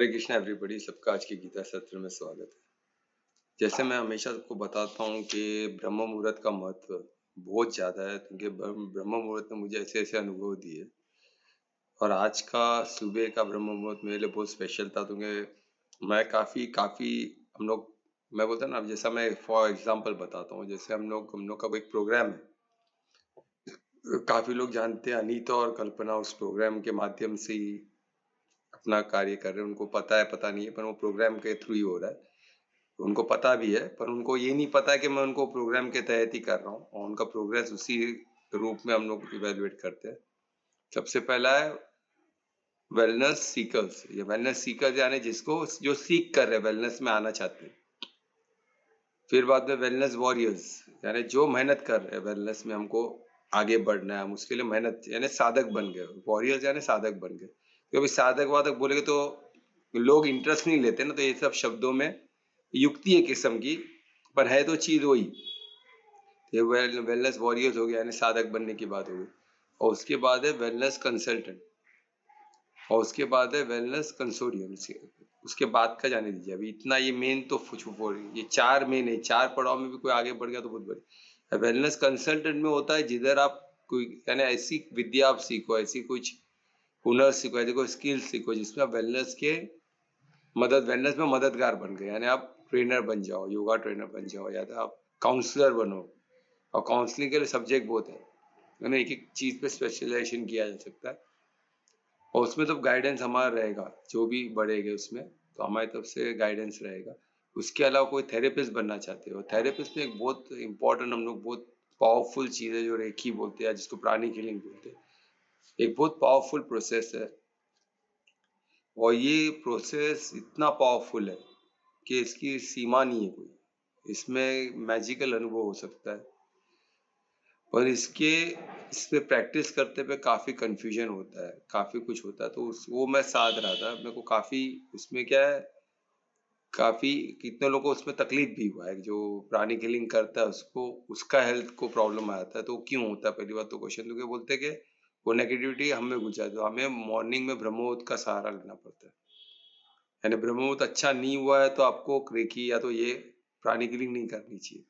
हरे Krishna everybody, सबका आज की गीता सत्र में स्वागत है। जैसे मैं हमेशा सबको बताता हूँ कि ब्रह्म मुहूर्त का महत्व बहुत ज़्यादा है, क्योंकि ब्रह्म मुहूर्त ने मुझे ऐसे-ऐसे अनुभव दिए और आज का सुबह का ब्रह्म मुहूर्त मेरे लिए बहुत स्पेशल था, क्योंकि मैं काफ़ी काफ़ी हम लोग मैं बोलता हूँ ना, जैसा मैं फॉर एग्ज़ाम्पल बताता हूँ, जैसे हम लोग का कोई प्रोग्राम है। काफ़ी लोग जानते हैं अनीता और कल्पना उस प्रोग्राम के माध्यम से ही अपना कार्य कर रहे हैं। उनको पता है, पता नहीं है, पर वो प्रोग्राम के थ्रू ही हो रहा है। उनको पता भी है, पर उनको ये नहीं पता है कि मैं उनको प्रोग्राम के तहत ही कर रहा हूँ और उनका प्रोग्रेस उसी रूप में हम लोग इवैल्यूएट करते हैं। सबसे पहला है वेलनेस सीकर्स। ये वेलनेस सीकर्स यानी जिसको जो सीख कर रहे हैं, वेलनेस में आना चाहते हैं। फिर बाद में वेलनेस वॉरियर्स, यानी जो मेहनत कर रहे हैं वेलनेस में, हमको आगे बढ़ना है, हम उसके लिए मेहनत यानी साधक बन गए। वॉरियर्स यानी साधक बन गए, क्योंकि साधक वादक बोलेंगे तो लोग इंटरेस्ट नहीं लेते ना, तो ये सब शब्दों में युक्ति है किस्म की, पर है तो चीज वही। ये वेलनेस वॉरियर्स हो गया, यानी साधक बनने की बात होगी। और उसके बाद है वेलनेस कंसल्टेंट, और उसके बाद है वेलनेस कंसोर्टियम। उसके बाद का जाने दीजिए, अभी इतना ये मेन तो ये चार मेन है। चार पड़ाव में भी कोई आगे बढ़ गया तो बहुत बड़ी। वेलनेस कंसल्टेंट में होता है जिधर आप कोई यानी ऐसी विद्या आप सीखो, ऐसी कुछ हुनर सीखो, ऐसी कोई स्किल सीखो जिसमें आप वेलनेस में मददगार बन गए, यानी आप ट्रेनर बन जाओ, योगा ट्रेनर बन जाओ, या तो आप काउंसलर बनो। और काउंसलिंग के लिए सब्जेक्ट बहुत है, यानी एक एक चीज पे स्पेशलाइजेशन किया जा सकता है। और उसमें तो गाइडेंस हमारा रहेगा, जो भी बढ़ेगा उसमें तो हमारी तरफ से गाइडेंस रहेगा। उसके अलावा कोई थेरेपिस्ट बनना चाहते हो, थेरेपिस्ट में एक बहुत इंपॉर्टेंट, हम लोग बहुत पावरफुल चीज है जो रेकी बोलते हैं, जिसको प्राणिक हीलिंग बोलते हैं। एक बहुत पावरफुल प्रोसेस है, और ये प्रोसेस इतना पावरफुल है कि इसकी सीमा नहीं है कोई। इसमें मैजिकल अनुभव हो सकता है, और इसमें प्रैक्टिस करते पे काफ़ी कंफ्यूजन होता है, काफ़ी कुछ होता है। तो वो मैं साथ रहा था, मेरे को काफ़ी उसमें क्या है, काफ़ी कितने लोगों को उसमें तकलीफ भी हुआ है। जो प्राणी हीलिंग करता है उसको, उसका हेल्थ को प्रॉब्लम आता है, तो क्यों होता है? पहली बात तो क्वेश्चन तो क्या बोलते हैं कि वो नेगेटिविटी हमें घुस जाए, तो हमें मॉर्निंग में ब्रह्ममुहूर्त का सहारा लेना पड़ता है। यानी ब्रह्ममुहूर्त अच्छा नहीं हुआ है तो आपको रेकी या तो ये प्राणी हीलिंग नहीं करनी चाहिए।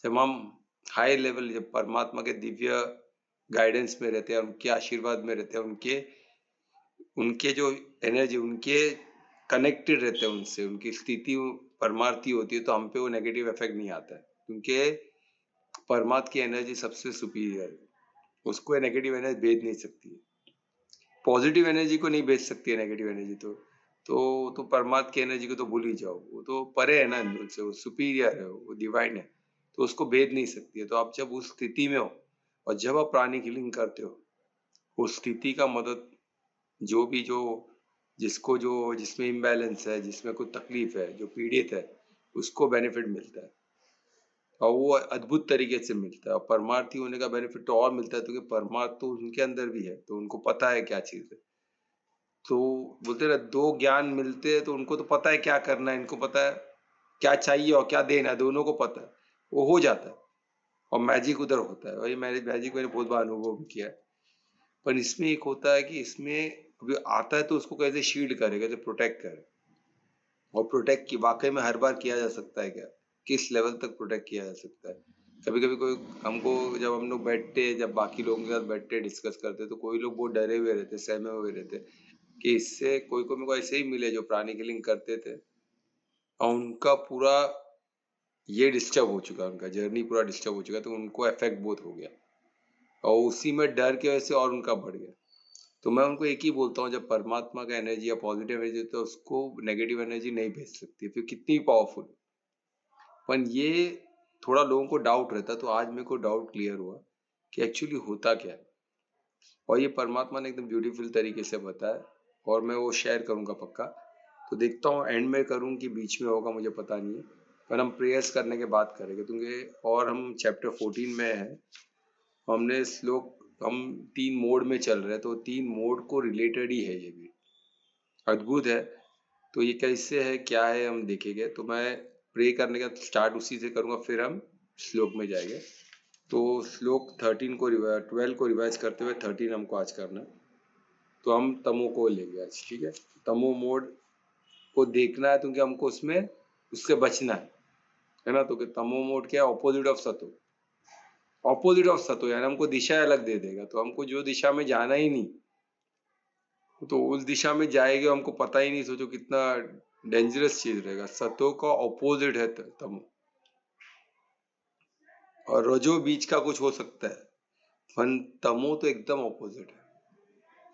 जब हम हाई लेवल, जब परमात्मा के दिव्य गाइडेंस में रहते हैं, उनके आशीर्वाद में रहते हैं, उनके उनके जो एनर्जी, उनके कनेक्टेड रहते हैं उनसे, उनकी स्थिति परमार्थी होती है, तो हम पे वो नेगेटिव इफेक्ट नहीं आता है, क्योंकि परमात्मा की एनर्जी सबसे सुपीरियर है। उसको नेगेटिव एनर्जी भेज नहीं सकती है, पॉजिटिव एनर्जी को नहीं भेज सकती है नेगेटिव एनर्जी। तो परमात्मा की एनर्जी को तो भूल ही जाओ, वो तो परे है ना, उनसे वो सुपीरियर है, वो डिवाइन है, तो उसको भेद नहीं सकती है। तो आप जब उस स्थिति में हो और जब आप प्राणी हीलिंग करते हो, उस स्थिति का मदद जो जिसको जो जिसमें इम्बैलेंस है, जिसमें कोई तकलीफ है, जो पीड़ित है, उसको बेनिफिट मिलता है, और वो अद्भुत तरीके से मिलता है। और परमार्थी होने का बेनिफिट तो और मिलता है, क्योंकि परमार्थ तो उनके अंदर भी है, तो उनको पता है क्या चीज है। तो बोलते ना, दो ज्ञान मिलते हैं तो उनको तो पता है क्या करना है, इनको पता है क्या चाहिए और क्या देना है, दोनों को पता है, वो हो जाता है। और मैजिक उधर होता है, वही मैजिक मैंने बहुत बार अनुभव भी किया है। पर इसमें एक होता है कि इसमें अभी आता है तो उसको कैसे शील्ड करे, कैसे प्रोटेक्ट करे। और प्रोटेक्ट की वाकई में हर बार किया जा सकता है क्या? किस लेवल तक प्रोटेक्ट किया जा सकता है? कभी कभी कोई हमको, जब हम लोग बैठते, जब बाकी लोगों के साथ बैठते डिस्कस करते, तो कोई लोग बहुत डरे हुए रहते, सहमे हुए रहते कि इससे कोई मेरे को ऐसे ही मिले जो प्राणी हीलिंग करते थे, और उनका पूरा ये डिस्टर्ब हो चुका, उनका जर्नी पूरा डिस्टर्ब हो चुका, तो उनको इफेक्ट बहुत हो गया, और उसी में डर की वजह से और उनका बढ़ गया। तो मैं उनको एक ही बोलता हूँ, जब परमात्मा का एनर्जी या पॉजिटिव एनर्जी, तो उसको नेगेटिव एनर्जी नहीं भेज सकती, फिर कितनी पावरफुल। पर ये थोड़ा लोगों को डाउट रहता, तो आज मेरे को डाउट क्लियर हुआ कि एक्चुअली होता क्या है। और ये परमात्मा ने एकदम ब्यूटीफुल तरीके से बताया, और मैं वो शेयर करूंगा पक्का। तो देखता हूँ एंड में करूँ कि बीच में होगा, मुझे पता नहीं है, पर हम प्रेयर्स करने के बाद करेंगे, क्योंकि और हम चैप्टर 14 में है। हमने श्लोक, हम 3 मोड में चल रहे हैं, तो 3 मोड को रिलेटेड ही है, ये भी अद्भुत है। तो ये कैसे है, क्या है, हम देखेंगे। तो मैं प्रे करने का स्टार्ट उसी से करूंगा, फिर हम श्लोक में जाएंगे। तो श्लोक 12 को रिवाइज करते हुए 13 हमको आज करना है। तो हम तमो को लेंगे आज, ठीक है। तमो मोड को देखना है, क्योंकि हमको उसमें उससे बचना है ना। तो तमो मोड क्या है? ऑपोजिट ऑफ सतो। ऑपोजिट ऑफ सतो यानी हमको दिशा अलग दे देगा, तो हमको जो दिशा में जाना ही नहीं, तो उस दिशा में जाएगा हमको पता ही नहीं। सोचो कितना डेंजरस चीज रहेगा। सतो का ऑपोजिट है तमो, और रजो बीच का कुछ हो सकता है, पर तमो तो एकदम ऑपोजिट है,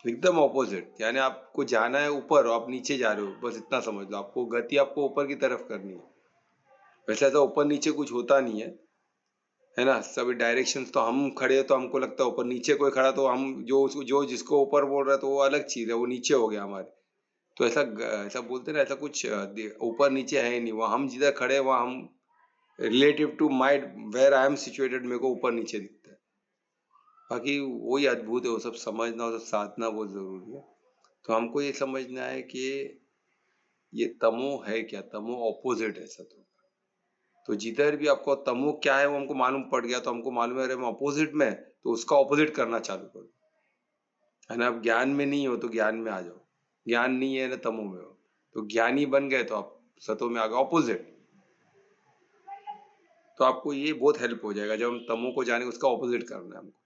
एकदम ऑपोजिट। यानी आपको जाना है ऊपर और आप नीचे जा रहे हो, बस इतना समझ लो। आपको गति आपको ऊपर की तरफ करनी है। वैसे ऐसा ऊपर नीचे कुछ होता नहीं है ना। सभी डायरेक्शंस तो हम खड़े हैं तो हमको लगता है ऊपर, नीचे कोई खड़ा तो हम जो जिसको ऊपर बोल रहा है तो वो अलग चीज है, वो नीचे हो गया हमारे। तो ऐसा बोलते हैं ना, ऐसा कुछ ऊपर नीचे है ही नहीं। वहाँ हम जिधर खड़े हैं वहाँ हम relative to my where I am situated, मेरे को ऊपर नीचे दिखता है। बाकी वही अद्भुत है, वो सब समझना, वो सब साधना बहुत जरूरी है। तो हमको ये समझना है कि ये तमो है क्या? तमो ऑपोजिट है सतो। तो जिधर भी आपको तमो क्या है वो हमको मालूम पड़ गया, तो हमको मालूम है अरे मैं ऑपोजिट में, तो उसका ऑपोजिट करना चालू करो, है ना। आप ज्ञान में नहीं हो तो ज्ञान में आ जाओ, ज्ञान नहीं है ना तमो में हो, तो ज्ञानी बन गए तो आप सतो में आ गए, ऑपोजिट। तो आपको ये बहुत हेल्प हो जाएगा, जब हम तमो को जाने उसका ऑपोजिट करना है हमको,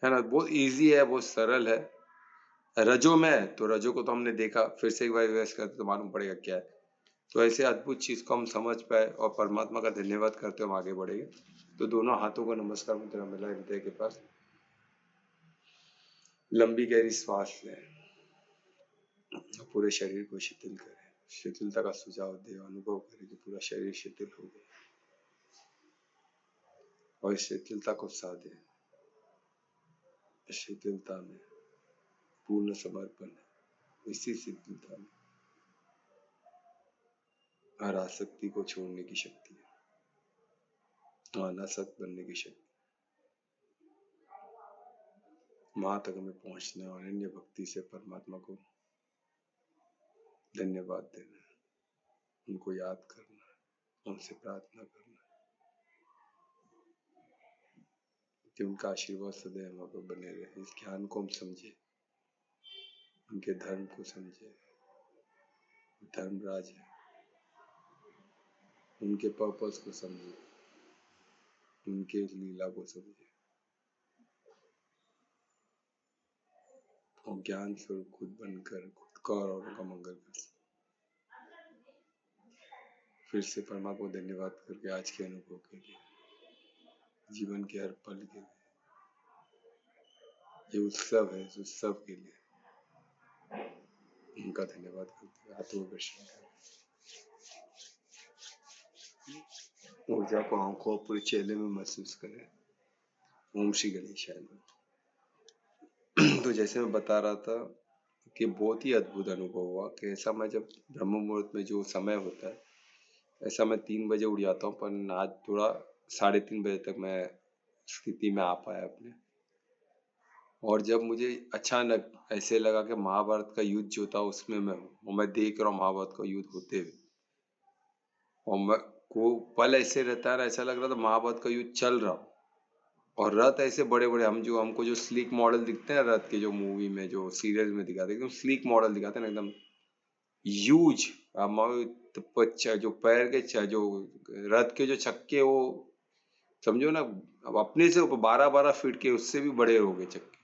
है ना। बहुत इजी है, बहुत सरल है। रजो में तो रजो को तो हमने देखा, फिर से एक बार रिवाइज करते तो मालूम पड़ेगा क्या है। तो ऐसे अद्भुत चीज को हम समझ पाए और परमात्मा का धन्यवाद करते हम आगे बढ़ेंगे। तो दोनों हाथों को नमस्कार मुद्रा मिला हृदय के पास। लंबी गहरी श्वास लें, पूरे शरीर को शिथिल करें। शिथिलता का सुझाव दे, अनुभव करें कि पूरा शरीर शिथिल हो गया, और इस शिथिलता को साधे। शिथिलता में पूर्ण समर्पण है। इसी शिथिलता में हर आसक्ति को छोड़ने की शक्ति है, अनासक्त बनने की शक्ति, मां तक में पहुंचने और अन्य भक्ति से परमात्मा को धन्यवाद देना, उनको याद करना, उनसे प्रार्थना करना कि उनका आशीर्वाद सदैव हम पर बने रहे। इस ज्ञान को हम समझे, उनके धर्म को समझे, धर्मराज है, उनके पर्पस को समझे, उनके लीला को समझे, और ज्ञान स्वरूप खुद बनकर खुद का और उनका मंगल कर। फिर से परमात्मा को धन्यवाद करके आज के अनुभव के लिए, जीवन के हर पल के लिए, ये उत्सव है, इस उत्सव के लिए उनका धन्यवाद करते हुए हाथों में दर्शन करें। ऊर्जा को आंखों पूरे चेहरे में महसूस करें। ओम श्री गणेशाय नमः। तो जैसे मैं बता रहा था कि बहुत ही अद्भुत अनुभव हुआ कि ऐसा मैं जब ब्रह्म मुहूर्त में जो समय होता है, ऐसा मैं 3 बजे उठ जाता हूँ, पर आज थोड़ा 3:30 बजे तक मैं स्थिति में आ पाया अपने। और जब मुझे अचानक ऐसे लगा कि महाभारत का युद्ध जो था उसमें मैं हूँ, और मैं देख रहा हूँ महाभारत का युद्ध होते हुए, और मैं को पल ऐसे रहता है, ऐसा लग रहा था महाभारत का युद्ध चल रहा हो, और रथ ऐसे बड़े बड़े, हमको जो स्लीक मॉडल दिखते हैं रथ के, जो मूवी में जो सीरियल में दिखाते हैं एकदम स्लीक मॉडल दिखाते हैं एकदम ह्यूज। जो पैर के जो रथ के जो चक्के, वो समझो ना, अब अपने से 12-12 फीट के, उससे भी बड़े हो गए चक्के,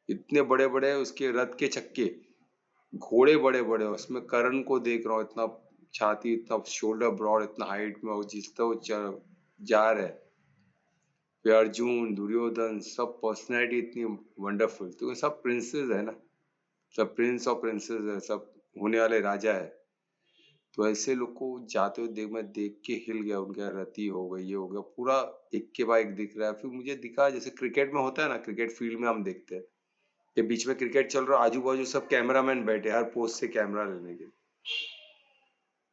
इतने बड़े बड़े उसके रथ के चक्के, घोड़े बड़े बड़े। उसमें कर्ण को देख रहा हूँ, इतना छाती, इतना शोल्डर ब्रॉड, इतना हाइट में, और जिस तरह वो जा रहे, फिर अर्जुन, दुर्योधन, सब पर्सनैलिटी इतनी वंडरफुल। तो सब प्रिंसेस है ना, सब प्रिंस और प्रिंसेस है, सब होने वाले राजा है। तो ऐसे लोग को जाते हुए मैं देख के हिल गया। उनका रति हो गई, ये हो गया, पूरा एक के बाद एक दिख रहा है। फिर मुझे दिखा जैसे क्रिकेट में होता है ना, क्रिकेट फील्ड में हम देखते हैं कि बीच में क्रिकेट चल रहा है, आजू बाजू सब कैमरामैन बैठे हर पोस्ट से कैमरा लेने के।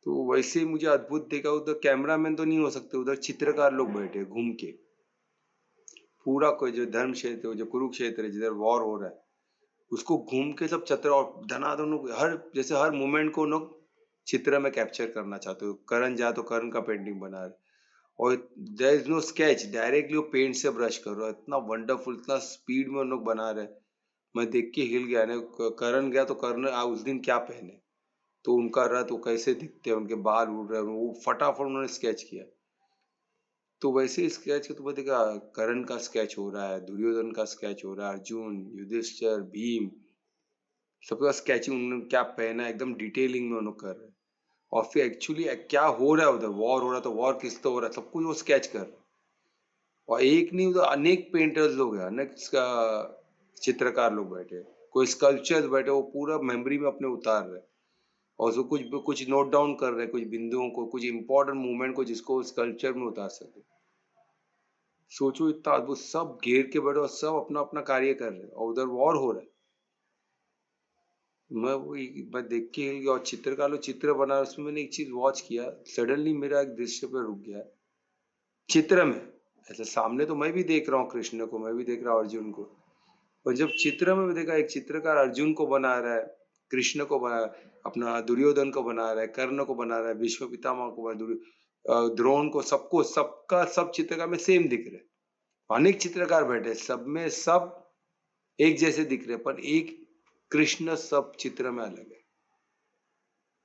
तो वैसे ही मुझे अद्भुत देखा, उधर कैमरामैन तो नहीं हो सकते, उधर चित्रकार लोग बैठे घूम के, पूरा कोई जो धर्म क्षेत्र, जो कुरुक्षेत्र है जिधर वॉर हो रहा है, उसको घूम के सब चित्र, और धनाधन हर जैसे हर मोमेंट को लोग चित्र में कैप्चर करना चाहते हो। करण जा तो करण का पेंटिंग बना रहे, और there is no sketch, directly वो पेंट से ब्रश कर रहा है, इतना वंडरफुल, इतना स्पीड में उन लोग बना रहे। मैं देख के हिल गया ना। करण गया तो करण उस दिन क्या पहने, तो उनका रथ वो कैसे दिखते हैं, उनके बाल उड़ रहे हैं, वो फटाफट उन्होंने स्केच किया। तो वैसे स्केच के तुम्हें देखा, करण का स्केच हो रहा है, दुर्योधन का स्केच हो रहा है, अर्जुन, युधिष्ठिर, भीम, सबका स्केचिंग उन्होंने क्या पहना है, एकदम डिटेलिंग में उन्होंने कर रहे हैं। और फिर एक्चुअली क्या हो रहा है उधर, वॉर हो रहा है तो वॉर किस तो हो रहा है, सब कुछ वो स्केच कर रहे हैं। और एक नहीं उधर अनेक पेंटर्स लोग हैं, अनेक चित्रकार लोग बैठे हैं, कोई स्कल्पचर्स बैठे, वो पूरा मेमोरी में अपने उतार रहे हैं। और उसको कुछ नोट डाउन कर रहे हैं, कुछ बिंदुओं को, कुछ इंपॉर्टेंट मूवमेंट को जिसको स्कल्पचर में उतार सके। सोचो इतना अद्भुत, सब घेर के बैठे और सब अपना अपना कार्य कर रहे हैं और उधर वॉर हो रहा है। मैं देख के हिल गया। और चित्रकार लोग चित्र बना रहे, उसमें मैंने एक चीज वॉच किया, सडनली मेरा एक दृश्य पे रुक गया। चित्र में ऐसे सामने तो मैं भी देख रहा हूँ कृष्ण को, मैं भी देख रहा हूँ अर्जुन को, और जब चित्र में देखा एक चित्रकार अर्जुन को बना रहा है, कृष्ण को बना, अपना दुर्योधन को बना रहा है, कर्ण को बना रहा है, भीष्म पितामह को बना, द्रोण को, सबको, सबका सब चित्रकार में सेम दिख रहे हैं। अनेक चित्रकार बैठे, सब में सब एक जैसे दिख रहे, पर एक कृष्ण सब चित्र में अलग है।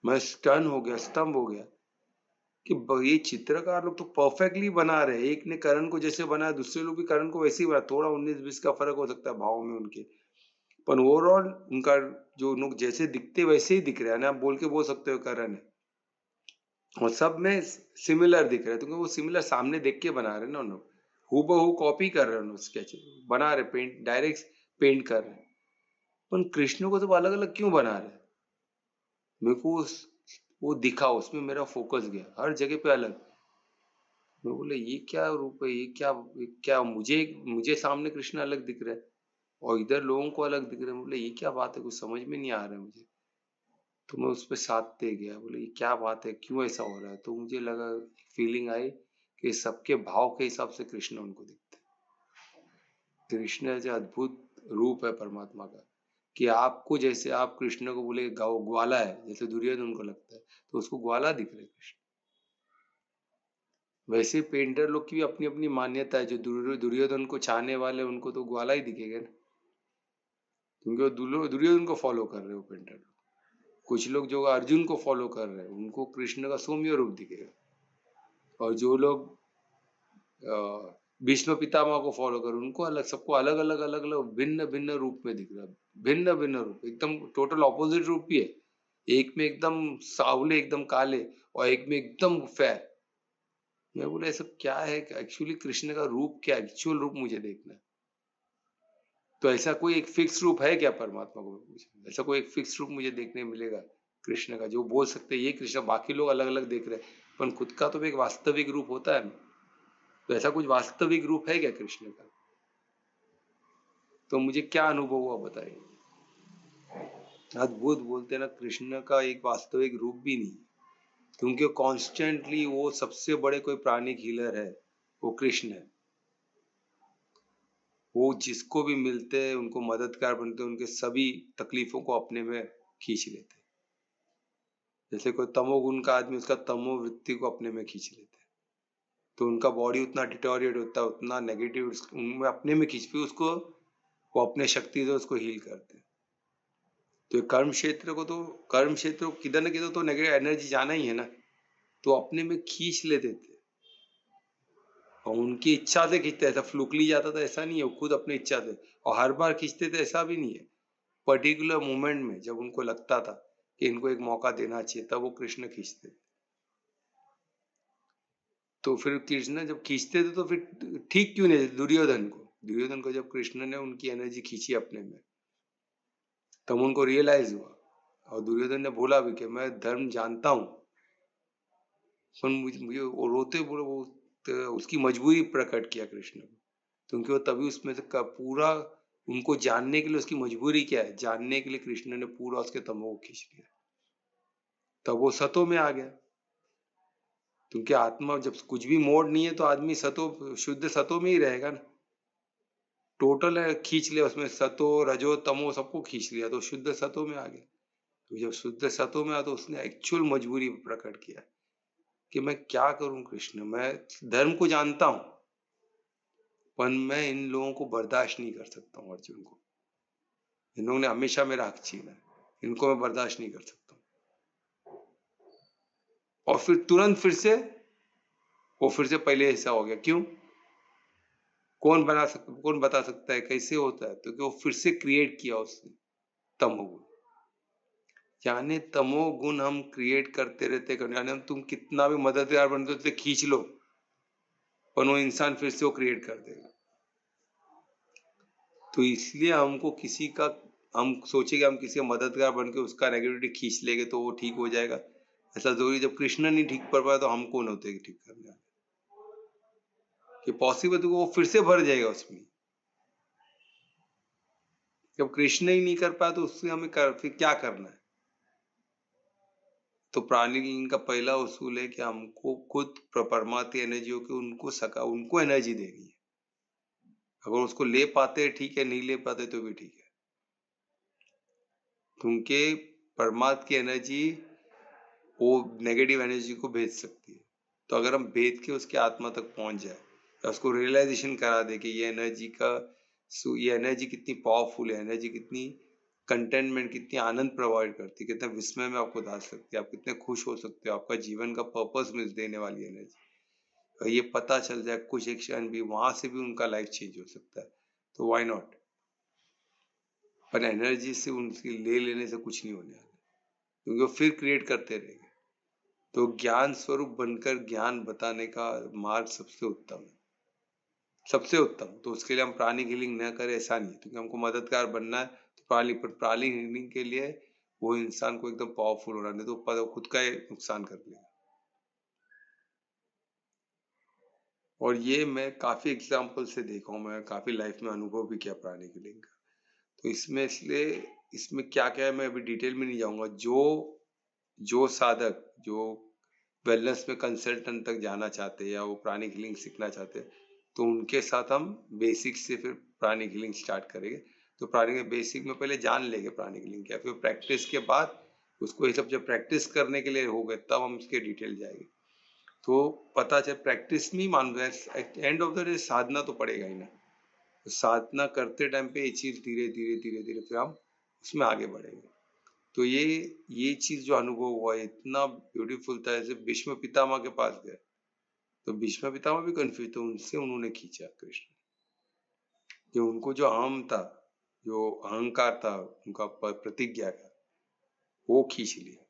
मैं स्टन हो गया, स्तंभ हो गया कि ये चित्रकार लोग तो परफेक्टली बना रहे हैं। एक ने करण को जैसे बनाया, दूसरे लोग भी करण को वैसे ही बना, थोड़ा 19-20 का फर्क हो सकता है भाव में उनके, पर ओवरऑल उनका जो लोग जैसे दिखते वैसे ही दिख रहे हैं ना। आप बोल सकते हो करण है, और सब में सिमिलर दिख रहे हैं, क्योंकि वो सिमिलर सामने देख के बना रहे हैं ना उन लोग, हूबहू कॉपी कर रहे हैं स्केच, बना रहे, पेंट डायरेक्ट पेंट कर रहे हैं। पर कृष्ण को सब अलग अलग क्यों बना रहे हैं? मेरे को वो दिखा, उसमें मेरा फोकस गया, हर जगह पे अलग। मैं बोले ये क्या रूप है, ये क्या मुझे सामने कृष्ण अलग दिख रहा है और इधर लोगों को अलग दिख रहा है। बोले ये क्या बात है, कुछ समझ में नहीं आ रहा है मुझे। तो मैं उस पर साधते गया, बोले ये क्या बात है, क्यों ऐसा हो रहा है। तो मुझे लगा, फीलिंग आई कि सबके भाव के हिसाब से कृष्ण उनको दिखते हैं। कृष्ण ऐसे अद्भुत रूप है परमात्मा का कि आपको, जैसे आप कृष्ण को बोले ग्वाला है, जैसे दुर्योधन को लगता है तो उसको ग्वाला दिख रहे कृष्ण, वैसे पेंटर लोग की भी अपनी अपनी मान्यता है। जो दुर्योधन को चाहने वाले उनको तो ग्वाला ही दिखेगा ना, क्योंकि वो दुर्योधन को फॉलो कर रहे हो पेंटर लोग। कुछ लोग जो अर्जुन को फॉलो कर रहे हैं उनको कृष्ण का सौम्य रूप दिखेगा, और जो लोग भीष्म पितामह को फॉलो कर, उनको अलग, सबको अलग अलग अलग अलग भिन्न भिन्न रूप में दिख रहा है, भिन्न भिन्न रूप, एकदम टोटल ऑपोजिट रूप भी है। एक में एकदम सावले, एकदम काले, और एक में एकदम फेयर। मैं बोला ऐसा क्या है, एक्चुअली कृष्ण का रूप क्या, एक्चुअल रूप मुझे देखना है। तो ऐसा कोई एक फिक्स रूप है क्या परमात्मा को पूछा, ऐसा कोई एक फिक्स रूप मुझे देखने मिलेगा कृष्ण का, जो बोल सकते हैं ये कृष्ण, बाकी लोग अलग अलग देख रहे हैं, पर खुद का तो एक वास्तविक रूप होता है ना। तो ऐसा कुछ वास्तविक रूप है क्या कृष्ण का? तो मुझे क्या अनुभव हुआ बताइए। अद्भुत बोलते ना, कृष्ण का एक वास्तविक रूप भी नहीं, क्योंकि कॉन्स्टेंटली वो सबसे बड़े कोई प्राणिक हीलर है, वो कृष्ण है। वो जिसको भी मिलते हैं उनको मददगार बनते हैं, उनके सभी तकलीफों को अपने में खींच लेते हैं। जैसे कोई तमोगुण का आदमी, उसका तमो वृत्ति को अपने में खींच लेते हैं, तो उनका बॉडी उतना डिटोरिएट होता है, उतना नेगेटिव उनमें अपने में खींच के उसको, वो अपने शक्ति से उसको हील करते हैं। तो कर्म क्षेत्र को किधर न किधर तो नेगेटिव एनर्जी जाना ही है ना, तो अपने में खींच लेते थे। और उनकी इच्छा से खींचते, ऐसा फ्लूकली जाता था ऐसा नहीं है, वो खुद अपनी इच्छा से, और हर बार खींचते थे ऐसा भी नहीं है। पर्टिकुलर मोमेंट में जब उनको लगता था कि इनको एक मौका देना चाहिए, तब वो कृष्ण खींचते थे। तो फिर कृष्ण जब खींचते थे तो फिर ठीक क्यों नहीं, दुर्योधन को जब कृष्ण ने उनकी एनर्जी खींची अपने में, तब उनको रियलाइज हुआ, और दुर्योधन ने बोला भी कि मैं धर्म जानता हूँ, पर मुझे वो रोते बोले, वो तो उसकी मजबूरी प्रकट किया कृष्ण को, क्योंकि वो तभी उसमें से का पूरा, उनको जानने के लिए उसकी मजबूरी क्या है जानने के लिए कृष्ण ने पूरा उसके तमो को खींच लिया, तब वो सतो में आ गया। क्योंकि आत्मा जब कुछ भी मोड नहीं है तो आदमी सतो, शुद्ध सतो में ही रहेगा ना। टोटल है खींच लिया उसमें, सतो रजो तमो सबको खींच लिया, तो शुद्ध सतो में आ गया। तो जब शुद्ध सतो में आ तो उसने एक्चुअल मजबूरी प्रकट किया कि मैं क्या करूं कृष्ण, मैं धर्म को जानता हूं, पर मैं इन लोगों को बर्दाश्त नहीं कर सकता हूँ, अर्जुन को। इन्होंने हमेशा मेरा हक छीना है, इनको मैं बर्दाश्त नहीं कर सकता। और फिर तुरंत फिर से वो फिर से पहले ऐसा हो गया। क्यों? कौन बता सकता है कैसे होता है? तो कि वो फिर से क्रिएट किया उसने तमोगुण। यानी तमोगुण हम क्रिएट करते रहते, यानी हम तुम कितना भी मददगार बनते हो तो खींच लो, पर वो इंसान फिर से वो क्रिएट कर देगा। तो इसलिए हमको किसी का, हम सोचेंगे हम किसी का मददगार बन के उसका नेगेटिविटी खींच लेंगे तो वो ठीक हो जाएगा, ऐसा जरूरी? जब कृष्ण नहीं ठीक कर पाया तो हम कौन होते हैं ठीक करने वाले? कि पॉसिबल तो वो फिर से भर जाएगा उसमें। जब कृष्ण ही नहीं कर पाया तो उससे हमें फिर क्या करना है? तो प्राणी लीन का पहला उसूल है कि हमको खुद परमात्मा एनर्जी की उनको एनर्जी देनी है। अगर उसको ले पाते हैं ठीक है, नहीं ले पाते तो भी ठीक है, क्योंकि परमात्मा की एनर्जी वो नेगेटिव एनर्जी को भेज सकती है। तो अगर हम भेज के उसके आत्मा तक पहुंच जाए या उसको रियलाइजेशन करा दे कि ये एनर्जी कितनी पावरफुल है, एनर्जी कितनी कंटेनमेंट, कितनी आनंद प्रोवाइड करती है, कितना विस्मय में आपको डाल सकती है, आप कितने खुश हो सकते हो, आपका जीवन का पर्पस मिल देने वाली एनर्जी, और ये पता चल जाए कुछ एक क्षण भी, वहां से भी उनका लाइफ चेंज हो सकता है। तो व्हाई नॉट? पर एनर्जी से उनकी ले लेने से कुछ नहीं होने वाला, क्योंकि वो फिर क्रिएट करते रहेंगे। तो ज्ञान स्वरूप बनकर ज्ञान बताने का मार्ग सबसे उत्तम है, सबसे उत्तम। तो उसके लिए हम प्राणी हीलिंग न करें ऐसा नहीं, क्योंकि हमको मददगार बनना है तो प्राणी हीलिंग के लिए वो इंसान को एकदम पावरफुल होना, नहीं तो खुद का ही नुकसान कर लेगा। और ये मैं काफी एग्जाम्पल से देखा हूँ, मैं काफी लाइफ में अनुभव भी किया प्राणी हीलिंग का। तो इसमें इसलिए इसमें क्या क्या है मैं अभी डिटेल में नहीं जाऊंगा। जो साधक जो वेलनेस में कंसल्टेंट तक जाना चाहते हैं या वो प्राणी हीलिंग सीखना चाहते हैं, तो उनके साथ हम बेसिक से फिर प्राणी हीलिंग स्टार्ट करेंगे। तो प्राणी के बेसिक में पहले जान लेंगे प्राणी हीलिंग क्या, फिर प्रैक्टिस के बाद उसको ये सब जब प्रैक्टिस करने के लिए हो गए तब हम इसके डिटेल जाएंगे। तो पता चले प्रैक्टिस में ही मान लो एंड ऑफ द डे साधना तो पड़ेगा ही ना। तो साधना करते टाइम पे ये चीज धीरे धीरे धीरे धीरे फिर हम उसमें आगे बढ़ेंगे। तो ये चीज जो अनुभव हुआ इतना ब्यूटीफुल था। जैसे भीष्म पितामह के पास गए तो भीष्म पितामह भी कंफ्यूज थे, उनसे उन्होंने खींचा कृष्ण, कि उनको जो अहम था, जो अहंकार था उनका, प्रतिज्ञा का, वो खींच लिया।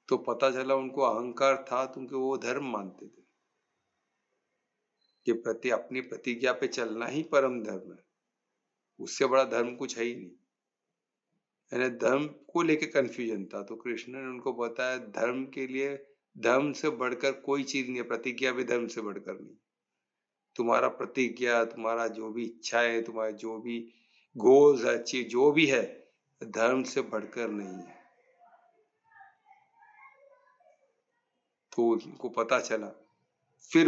तो पता चला उनको अहंकार था तो उनके वो धर्म मानते थे कि अपनी प्रतिज्ञा पे चलना ही परम धर्म है, उससे बड़ा धर्म कुछ है ही नहीं। यानी धर्म को लेके कंफ्यूजन था। तो कृष्ण ने उनको बताया धर्म के लिए, धर्म से बढ़कर कोई चीज नहीं है, प्रतिज्ञा भी धर्म से बढ़कर नहीं। तुम्हारा प्रतिज्ञा, तुम्हारा जो भी इच्छा है, तुम्हारे जो भी गोल्स अच्छी जो भी है, धर्म से बढ़कर नहीं है। तो उनको पता चला, फिर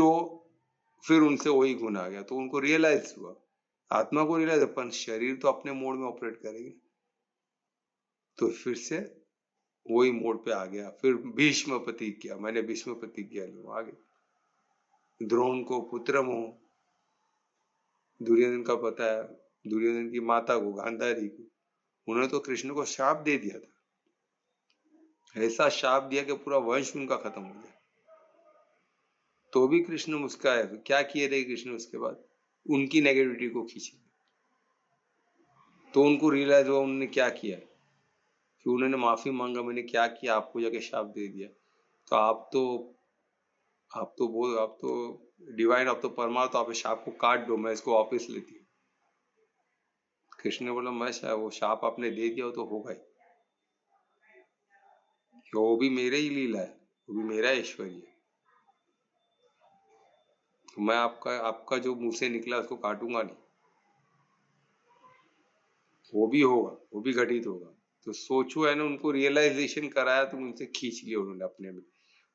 उनसे वही गुण आ गया। तो उनको रियलाइज हुआ, आत्मा को रियलाइज, अपन शरीर तो अपने मोड में ऑपरेट करेगी। तो फिर से वही मोड पे आ गया। फिर भीष्म प्रतिज्ञा, मैंने भीष्म प्रतिज्ञा लूं आगे। द्रोण को पुत्र मोह, दुर्योधन का पता है, दुर्योधन की माता को गांधारी को, उन्होंने तो कृष्ण को शाप दे दिया था, ऐसा शाप दिया कि पूरा वंश उनका खत्म हो गया। तो भी कृष्ण मुस्काए। क्या किए थे कृष्ण उसके बाद? उनकी नेगेटिविटी को खींचे। तो उनको रियलाइज हुआ उन्होंने क्या किया, कि उन्होंने माफी मांगा, मैंने क्या किया, आपको जाके शाप दे दिया। तो आप तो डिवाइन, आप तो परमात्मा, तो आप शाप को काट दो, मैं इसको वापस लेती हूँ। कृष्ण ने बोला मैं वो शाप आपने दे दिया तो होगा ही, वो भी मेरे ही लीला है, वो भी मेरा ऐश्वर्य है। तो मैं आपका जो मुंह से निकला उसको काटूंगा नहीं, वो भी होगा, वो भी घटित होगा। तो सोचो है ना, उनको रियलाइजेशन कराया तो उनसे खींच लिया उन्होंने अपने में।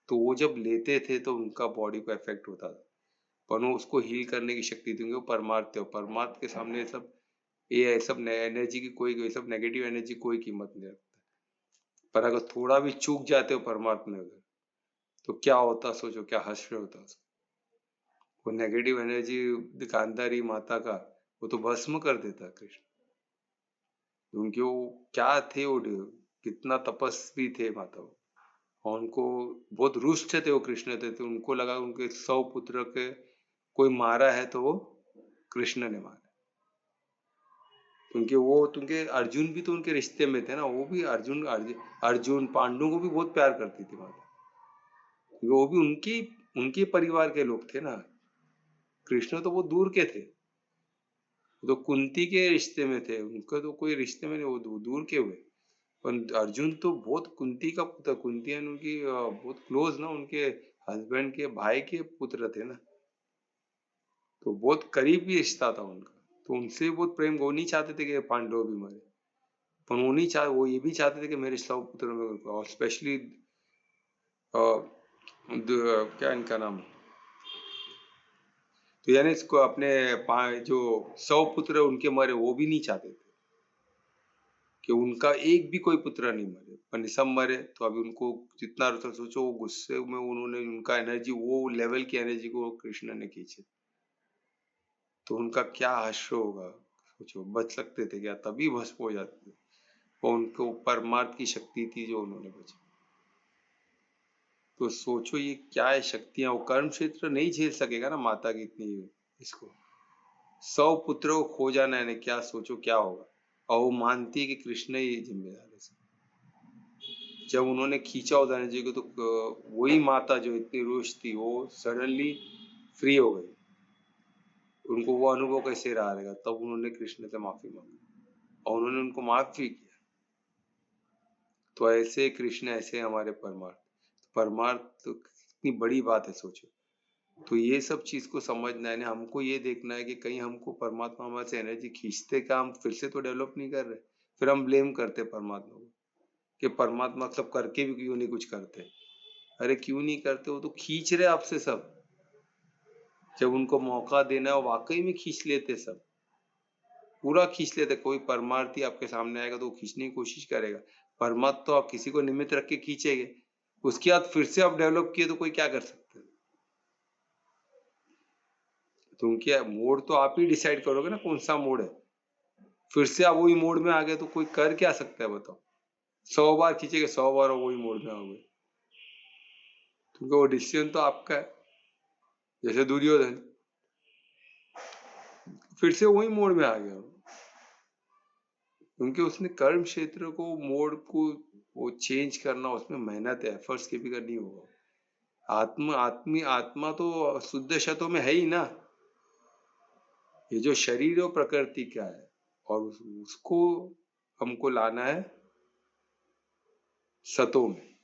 तो वो जब लेते थे तो उनका बॉडी को इफेक्ट होता था, पर वो उसको हील करने की शक्ति थी, वो परमार्थ थे। परमार्थ के सामने ये सब एनर्जी की कोई, ये सब नेगेटिव एनर्जी कोई कीमत नहीं रखता। पर अगर थोड़ा भी चूक जाते हो परमार्थ में अगर, तो क्या होता सोचो, क्या हश्र होता। वो नेगेटिव एनर्जी गांधारी माता का वो तो भस्म कर देता कृष्ण। क्योंकि वो क्या थे, वो कितना तपस्वी थे माता वो, और उनको बहुत रुष्ट थे वो कृष्ण थे, तो उनको लगा उनके 100 पुत्र के कोई मारा है तो वो कृष्ण ने मारा, क्योंकि वो उनके अर्जुन भी तो उनके रिश्ते में थे ना, वो भी अर्जुन पांडु को भी बहुत प्यार करती थी माता, क्योंकि वो भी उनकी उनके परिवार के लोग थे ना। कृष्ण तो वो दूर के थे, वो तो कुंती के रिश्ते में थे, उनका तो कोई रिश्ते में नहीं, वो दूर के हुए। पर अर्जुन तो बहुत कुंती का पुत्र, कुंती एंड उनकी बहुत क्लोज ना, उनके हस्बैंड के भाई के पुत्र थे ना, तो बहुत करीबी रिश्ता था उनका, तो उनसे बहुत प्रेम, वो नहीं चाहते थे कि पांडव भी मरे, पर वो नहीं चाह वो ये भी चाहते थे कि मेरे 100 पुत्र में, और स्पेशली क्या इनका नाम, तो यानी इसको अपने जो 100 पुत्र उनके मरे वो भी नहीं चाहते थे कि उनका एक भी कोई पुत्र नहीं मरे, पर सब मरे, तो अभी उनको जितना सोचो, वो गुस्से में उन्होंने उनका एनर्जी, वो लेवल की एनर्जी को कृष्ण ने खींची, तो उनका क्या हश्र होगा, सोचो, बच सकते थे क्या? तभी भस्म हो जाते थे, और उनको परमार्थ की शक्ति थी जो उन्होंने बचा। तो सोचो ये क्या है शक्तियां, वो कर्म क्षेत्र नहीं झेल सकेगा ना माता की इतनी इसको, 100 पुत्रों को खो जाना है, क्या सोचो क्या होगा। और वो मानती है कि कृष्ण ही जिम्मेदार है। जब उन्होंने खींचा उस एनर्जी को, तो वही माता जो इतनी रोष थी वो सडनली फ्री हो गई, उनको वो अनुभव कैसे रहा रहेगा, तब उन्होंने कृष्ण से माफी मांगी, और उन्होंने उनको माफ भी किया। तो ऐसे कृष्ण, ऐसे हमारे परमार्थ, परमार्थ तो कितनी बड़ी बात है सोचो। तो ये सब चीज को समझना है ना, हमको ये देखना है कि कहीं हमको परमात्मा हमारे से एनर्जी खींचते का, हम फिर से तो डेवलप नहीं कर रहे, फिर हम ब्लेम करते परमात्मा को कि परमात्मा सब करके भी क्यों नहीं कुछ करते। अरे क्यों नहीं करते, वो तो खींच रहे आपसे सब, जब उनको मौका देना है वो वाकई में खींच लेते, सब पूरा खींच लेते। कोई परमार्थी आपके सामने आएगा तो वो खींचने की कोशिश करेगा, परमात्मा तो आप किसी को निमित्त रख के खींचेंगे, उसके बाद फिर से आप डेवलप किए तो कोई क्या कर सकते हैं। तो उनके मोड तो आप ही डिसाइड करोगे ना कौन सा मोड है, फिर से आप वही मोड में आ गए तो कोई कर क्या सकता है बताओ। 100 बार खींचेगा, 100 बार वही मोड में आओगे, क्योंकि वो डिसीजन तो आपका है। जैसे दुर्योधन फिर से वही मोड में आ गया, क्योंकि उसने कर्म क्षेत्र को, मोड को वो चेंज करना, उसमें मेहनत है, एफर्ट्स की भी करनी होगा। आत्मा तो शुद्ध शतों में है ही ना, ये जो शरीर और प्रकृति का है, और उसको हमको लाना है सतों में,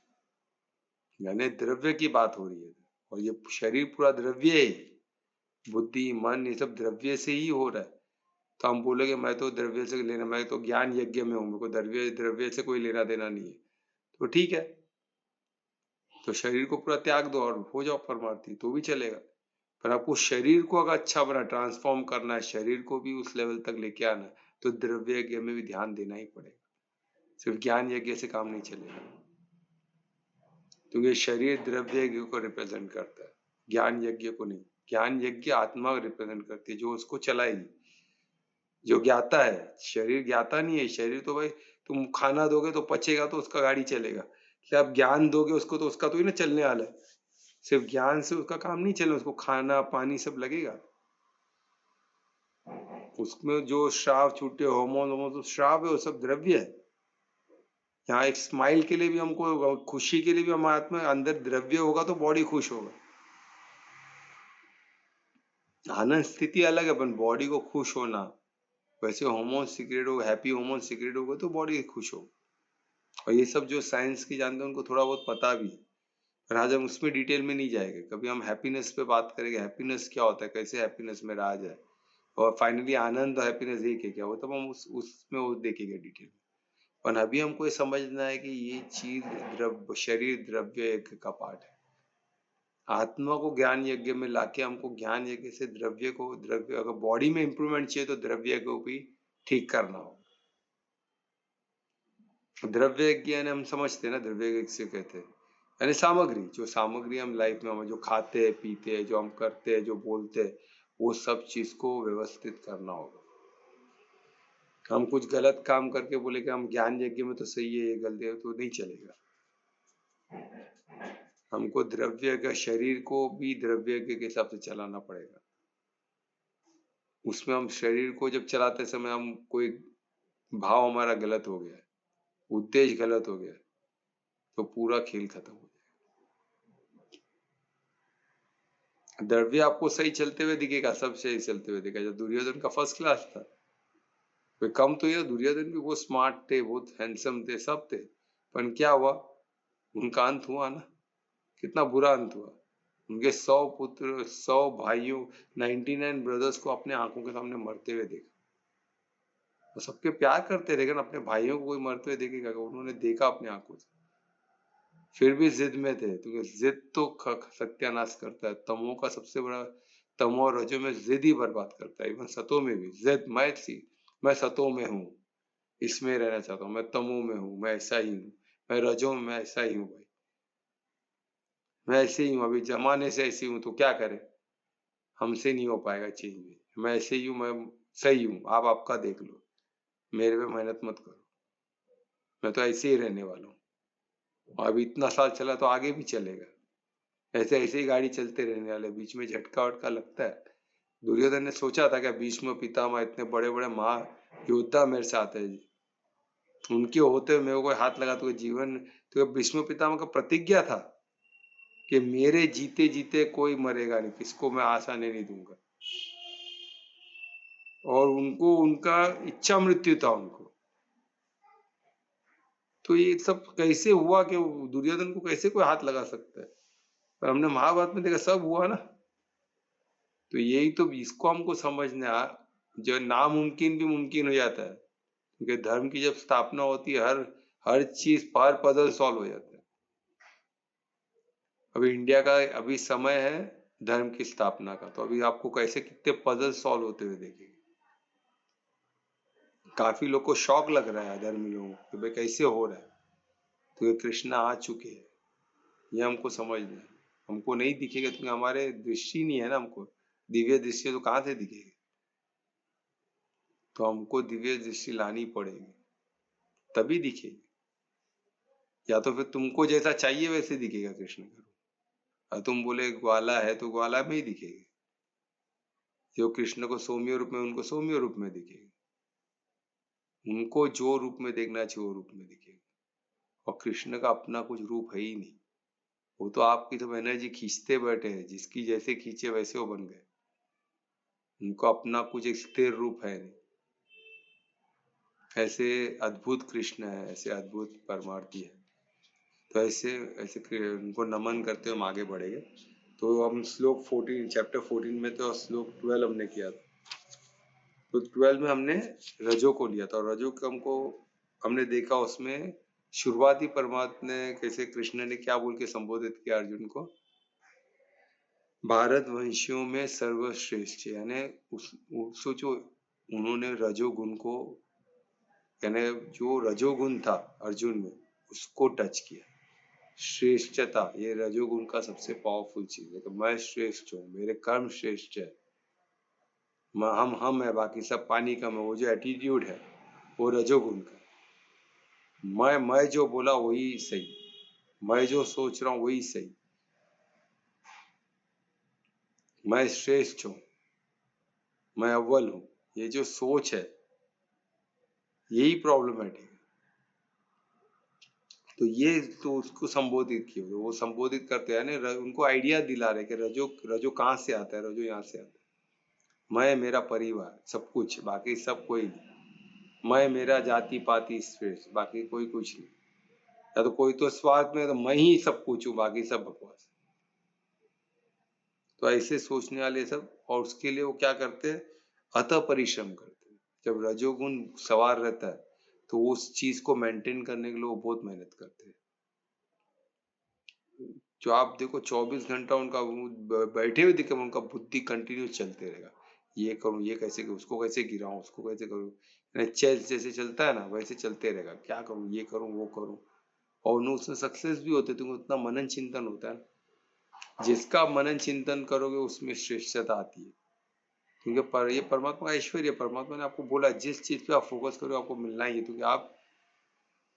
यानी द्रव्य की बात हो रही है, और ये शरीर पूरा द्रव्य है, बुद्धि मन ये सब द्रव्य से ही हो रहा है। तो हम बोलेंगे मैं तो द्रव्य से लेना, मैं तो ज्ञान यज्ञ में हूँ, मेरे को द्रव्य द्रव्य से कोई लेना देना नहीं है, तो ठीक है, तो शरीर को पूरा त्याग दो और हो जाओ परमार्थी, तो भी चलेगा। पर आपको शरीर को अगर अच्छा बना, ट्रांसफॉर्म करना है, शरीर को भी उस लेवल तक लेके आना है, तो द्रव्य यज्ञ में भी ध्यान देना ही पड़ेगा, सिर्फ ज्ञान यज्ञ से काम नहीं चलेगा, क्योंकि शरीर द्रव्य यज्ञ को रिप्रेजेंट करता है, ज्ञान यज्ञ को नहीं। ज्ञान यज्ञ आत्मा को रिप्रेजेंट करती है, जो उसको चलाएगी, जो ज्ञाता है। शरीर ज्ञाता नहीं है, शरीर तो भाई तुम खाना दोगे तो पचेगा तो उसका गाड़ी चलेगा, कि आप ज्ञान दोगे उसको तो उसका तो ही ना चलने वाला है, सिर्फ ज्ञान से उसका काम नहीं चलना, उसको खाना पानी सब लगेगा। उसमें जो श्राव छूटे, हार्मोन हार्मोन तो श्राव है, वो सब द्रव्य है। यहाँ एक स्माइल के लिए भी हमको, खुशी के लिए भी हमारे हाथ में अंदर द्रव्य होगा तो बॉडी खुश होगा। आनंद स्थिति अलग है, पर बॉडी को खुश होना, वैसे हार्मोन सीक्रेट हो, हैप्पी हार्मोन सीक्रेट होगा तो बॉडी खुश हो। और ये सब जो साइंस की जानते हैं उनको थोड़ा बहुत पता भी है, पर आज हम उसमें डिटेल में नहीं जाएंगे। कभी हम हैप्पीनेस पे बात करेंगे, हैप्पीनेस क्या होता है, कैसे हैप्पीनेस में रहा जाए, और फाइनली आनंद और हैप्पीनेस एक है क्या, वो तब हम उसमें वो देखेंगे डिटेल में। पर अभी हमको ये समझना है कि ये चीज द्रव्य, शरीर द्रव्य यज्ञ का पार्ट है। आत्मा को ज्ञान यज्ञ में लाके हमको ज्ञान यज्ञ से द्रव्य को, द्रव्य अगर बॉडी में इंप्रूवमेंट चाहिए तो द्रव्य को भी ठीक करना हो। द्रव्य यज्ञ यानी हम समझते हैं ना, द्रव्य यज्ञ से कहते हैं यानी सामग्री, जो सामग्री हम लाइफ में, हम जो खाते हैं पीते हैं, जो हम करते हैं, जो बोलते हैं, वो सब चीज को व्यवस्थित करना होगा। हम कुछ गलत काम करके बोले कि हम ज्ञान यज्ञ में तो सही है, ये गलती है, तो नहीं चलेगा। हमको द्रव्य का, शरीर को भी द्रव्य के हिसाब से चलाना पड़ेगा। उसमें हम शरीर को जब चलाते समय हम कोई भाव हमारा गलत हो गया, उद्देश्य गलत हो गया, तो पूरा खेल खत्म हो जाएगा। द्रव्य आपको सही चलते हुए दिखेगा, सब सही चलते हुए दिखेगा। जब दुर्योधन का फर्स्ट क्लास था, कोई कम तो ये, दुर्योधन भी बहुत स्मार्ट थे, बहुत हैंडसम थे, सब थे, पर क्या हुआ, उनका अंत हुआ ना, कितना बुरा अंत हुआ। उनके 100 पुत्र, 100 भाइयों, 99 ब्रदर्स को अपने आंखों के सामने मरते हुए देखा। वो सबके प्यार करते रहे, लेकिन अपने भाइयों को कोई मरते हुए देखेगा? उन्होंने देखा अपने आंखों से, फिर भी जिद में थे, क्योंकि जिद तो सत्यानाश करता है। तमो का सबसे बड़ा, तमो और रजो में जिद ही बर्बाद करता है। इवन सतो में भी जिद, मैं सतो में हूँ, इसमें रहना चाहता हूँ, मैं तमो में हूँ, मैं ऐसा ही हूँ, मैं रजो में, मैं ऐसा ही हूँ भाई, मैं ऐसे ही हूँ, अभी जमाने से ऐसी हूँ, तो क्या करें, हमसे नहीं हो पाएगा चेंज भी, मैं ऐसे ही हूँ, मैं सही हूँ, आप आपका देख लो, मेरे पे मेहनत मत करो, मैं तो ऐसे ही रहने वाला हूँ। अब इतना साल चला तो आगे भी चलेगा, ऐसे ऐसे ही गाड़ी चलते रहने वाले, बीच में झटका वटका लगता है। दुर्योधन ने सोचा था कि भीष्म पितामह इतने बड़े बड़े महा योद्धा मेरे साथ है, उनके होते हुए मेरे को हाथ लगा तो जीवन, तो भीष्म पितामह का प्रतिज्ञा था कि मेरे जीते जीते कोई मरेगा नहीं, किसको मैं आस आने नहीं दूंगा, और उनको उनका इच्छा मृत्यु था उनको। तो ये सब कैसे हुआ कि दुर्योधन को कैसे कोई हाथ लगा सकता है? पर हमने महाभारत में देखा सब हुआ ना। तो यही तो, इसको हमको समझना, जो नामुमकिन भी मुमकिन हो जाता है, क्योंकि धर्म की जब स्थापना होती है, हर हर चीज, हर पजल सॉल्व हो जाता है। अभी इंडिया का अभी समय है धर्म की स्थापना का, तो अभी आपको कैसे कितने पजल सॉल्व होते हुए देखेंगे। काफी लोग को शौक लग रहा है, धर्मी लोगों को, भाई कैसे हो रहा है, तो ये कृष्णा आ चुके हैं, ये हमको समझना है। हमको नहीं दिखेगा क्योंकि हमारे दृष्टि नहीं है ना, हमको दिव्य दृष्टि तो कहाँ से दिखेगी, तो हमको दिव्य दृष्टि लानी पड़ेगी, तभी दिखेगी। या तो फिर तुमको जैसा चाहिए वैसे दिखेगा कृष्ण का रूप, और तुम बोले ग्वाला है तो ग्वाला में ही दिखेगी, जो कृष्ण को सौम्य रूप में, उनको सौम्य रूप में दिखेगी, उनको जो रूप में देखना चाहिए वो रूप में दिखेगी। और कृष्ण का अपना कुछ रूप है ही नहीं, वो तो आपकी तो एनर्जी खींचते बैठे हैं, जिसकी जैसे खींचे वैसे वो बन गए, उनको अपना कुछ एक स्थिर रूप है नहीं। ऐसे अद्भुत कृष्ण है, ऐसे अद्भुत परमार्थी है, तो ऐसे ऐसे उनको नमन करते हम आगे बढ़ेंगे। तो हम श्लोक 14, चैप्टर 14 में तो श्लोक 12 हमने किया था, तो 12 में हमने रजो को लिया था, और रजो को हमने देखा, उसमें शुरुआती परमात्मा ने कैसे, कृष्ण ने क्या बोल के संबोधित किया अर्जुन को, भारत वंशियों में सर्वश्रेष्ठ, यानी सोचो, उन्होंने रजोगुण को, यानी जो रजोगुण था अर्जुन में, उसको टच किया। श्रेष्ठता, ये रजोगुण का सबसे पावरफुल चीज है कि मैं श्रेष्ठ हूँ, मेरे कर्म श्रेष्ठ है, हम है, बाकी सब पानी कम है, वो जो एटीट्यूड है वो रजोगुण का। मैं जो बोला वही सही, मैं जो सोच रहा हूँ वही सही, मैं श्रेष्ठ हूँ, मैं अव्वल हूँ, ये जो सोच है यही प्रॉब्लमेटिक है। तो ये तो उसको संबोधित किया, वो संबोधित करते हैं ना, उनको आइडिया दिला रहे कि रजो रजो कहाँ से आता है, रजो यहाँ से आता है। मैं, मेरा परिवार, सब कुछ, बाकी सब कोई नहीं। मैं, मेरा जाति पाति श्रेष्ठ, बाकी कोई कुछ नहीं। या तो कोई तो स्वार्थ में, तो मैं ही सब कुछ हूँ, बाकी सब बकवास। तो ऐसे सोचने वाले सब, और उसके लिए वो क्या करते हैं, अतः परिश्रम करते हैं। जब रजोगुण सवार रहता है तो वो उस चीज को मेंटेन करने के लिए वो बहुत मेहनत करते हैं। जो आप देखो 24 घंटा उनका बैठे हुए दिखे, उनका बुद्धि कंटिन्यू चलते रहेगा, ये करूं, ये कैसे करूं, उसको कैसे गिराऊं, उसको कैसे करूं, चेस जैसे चलता है ना वैसे चलते रहेगा, क्या करूं, ये करूं, वो करूं। और उसमें सक्सेस भी होते, तुमको उतना मनन चिंतन होता है, जिसका मनन चिंतन करोगे उसमें श्रेष्ठता आती है। क्योंकि पर ये परमात्मा का ऐश्वर्य, परमात्मा ने आपको बोला जिस चीज पे आप फोकस करो आपको मिलना ही है, क्योंकि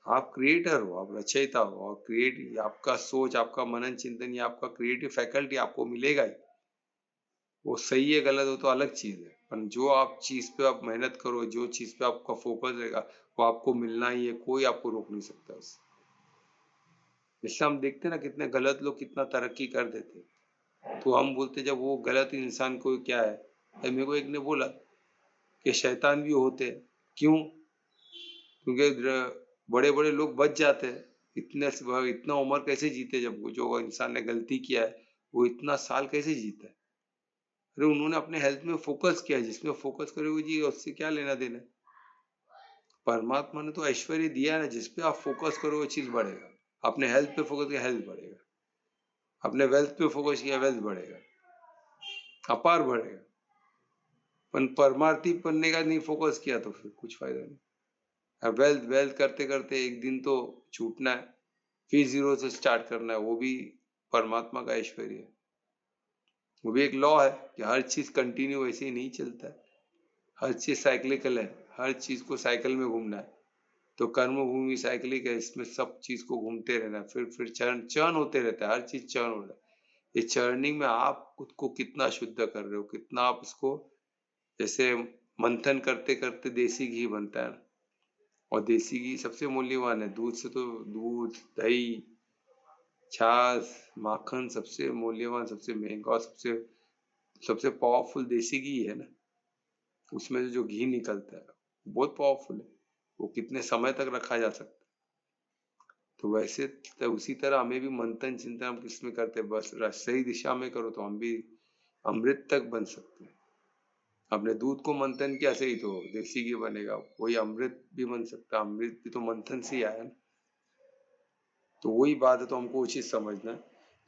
आप क्रिएटर हो, आप रचयिता हो, और क्रिएट आपका सोच, आपका मनन चिंतन, या आपका क्रिएटिव फैकल्टी आपको मिलेगा ही। वो सही है गलत हो तो अलग चीज है, पर जो आप चीज पे आप मेहनत करो, जो चीज पे आपका फोकस रहेगा वो आपको मिलना ही है, कोई आपको रोक नहीं सकता उससे। इसलिए हम देखते हैं ना कितने गलत लोग कितना तरक्की कर देते, तो हम बोलते जब वो गलत इंसान को क्या है, मेरे को एक ने बोला कि शैतान भी होते हैं। क्यों? क्योंकि बड़े बड़े लोग बच जाते हैं, इतना उम्र कैसे जीते, जब जो इंसान ने गलती किया है वो इतना साल कैसे जीता है? अरे उन्होंने अपने हेल्थ में फोकस किया, जिसमें फोकस करोगे जी उससे क्या लेना देना। परमात्मा ने तो ऐश्वर्य दिया है ना, जिसपे आप फोकस करो वो चीज बढ़ेगा। अपने हेल्थ पे फोकस किया हेल्थ बढ़ेगा, अपने वेल्थ पे फोकस किया वेल्थ बढ़ेगा, अपार बढ़ेगा। पर परमार्थी बनने का नहीं फोकस किया तो फिर कुछ फायदा नहीं। अब वेल्थ वेल्थ करते करते एक दिन तो छूटना है, फिर जीरो से स्टार्ट करना है, वो भी परमात्मा का ऐश्वर्य है। वो भी एक लॉ है कि हर चीज कंटिन्यू वैसे ही नहीं चलता है, हर चीज साइक्लिकल है, हर चीज को साइकिल में घूमना है। तो कर्म भूमि साइक्लिक है, इसमें सब चीज को घूमते रहना है, फिर चर्न चर्न होते रहता है, हर चीज चर्न हो रहा है। ये चर्निंग में आप खुद को कितना शुद्ध कर रहे हो, कितना आप उसको, जैसे मंथन करते करते देसी घी बनता है, और देसी घी सबसे मूल्यवान है, दूध से तो दूध दही छाछ माखन सबसे मूल्यवान, सबसे महंगा, और सबसे सबसे पावरफुल देसी घी है ना। उसमें से जो घी निकलता है बहुत पावरफुल है, वो कितने समय तक रखा जा सकता है। तो वैसे तो उसी तरह हमें भी मंथन चिंतन हम किसमें करते हैं, बस सही दिशा में करो तो हम भी अमृत तक बन सकते हैं। आपने दूध को मंथन किया सही तो देसी घी बनेगा, वही अमृत भी बन सकता है, अमृत भी तो मंथन से ही आया ना। तो वही बात है, तो हमको वो चीज समझना है।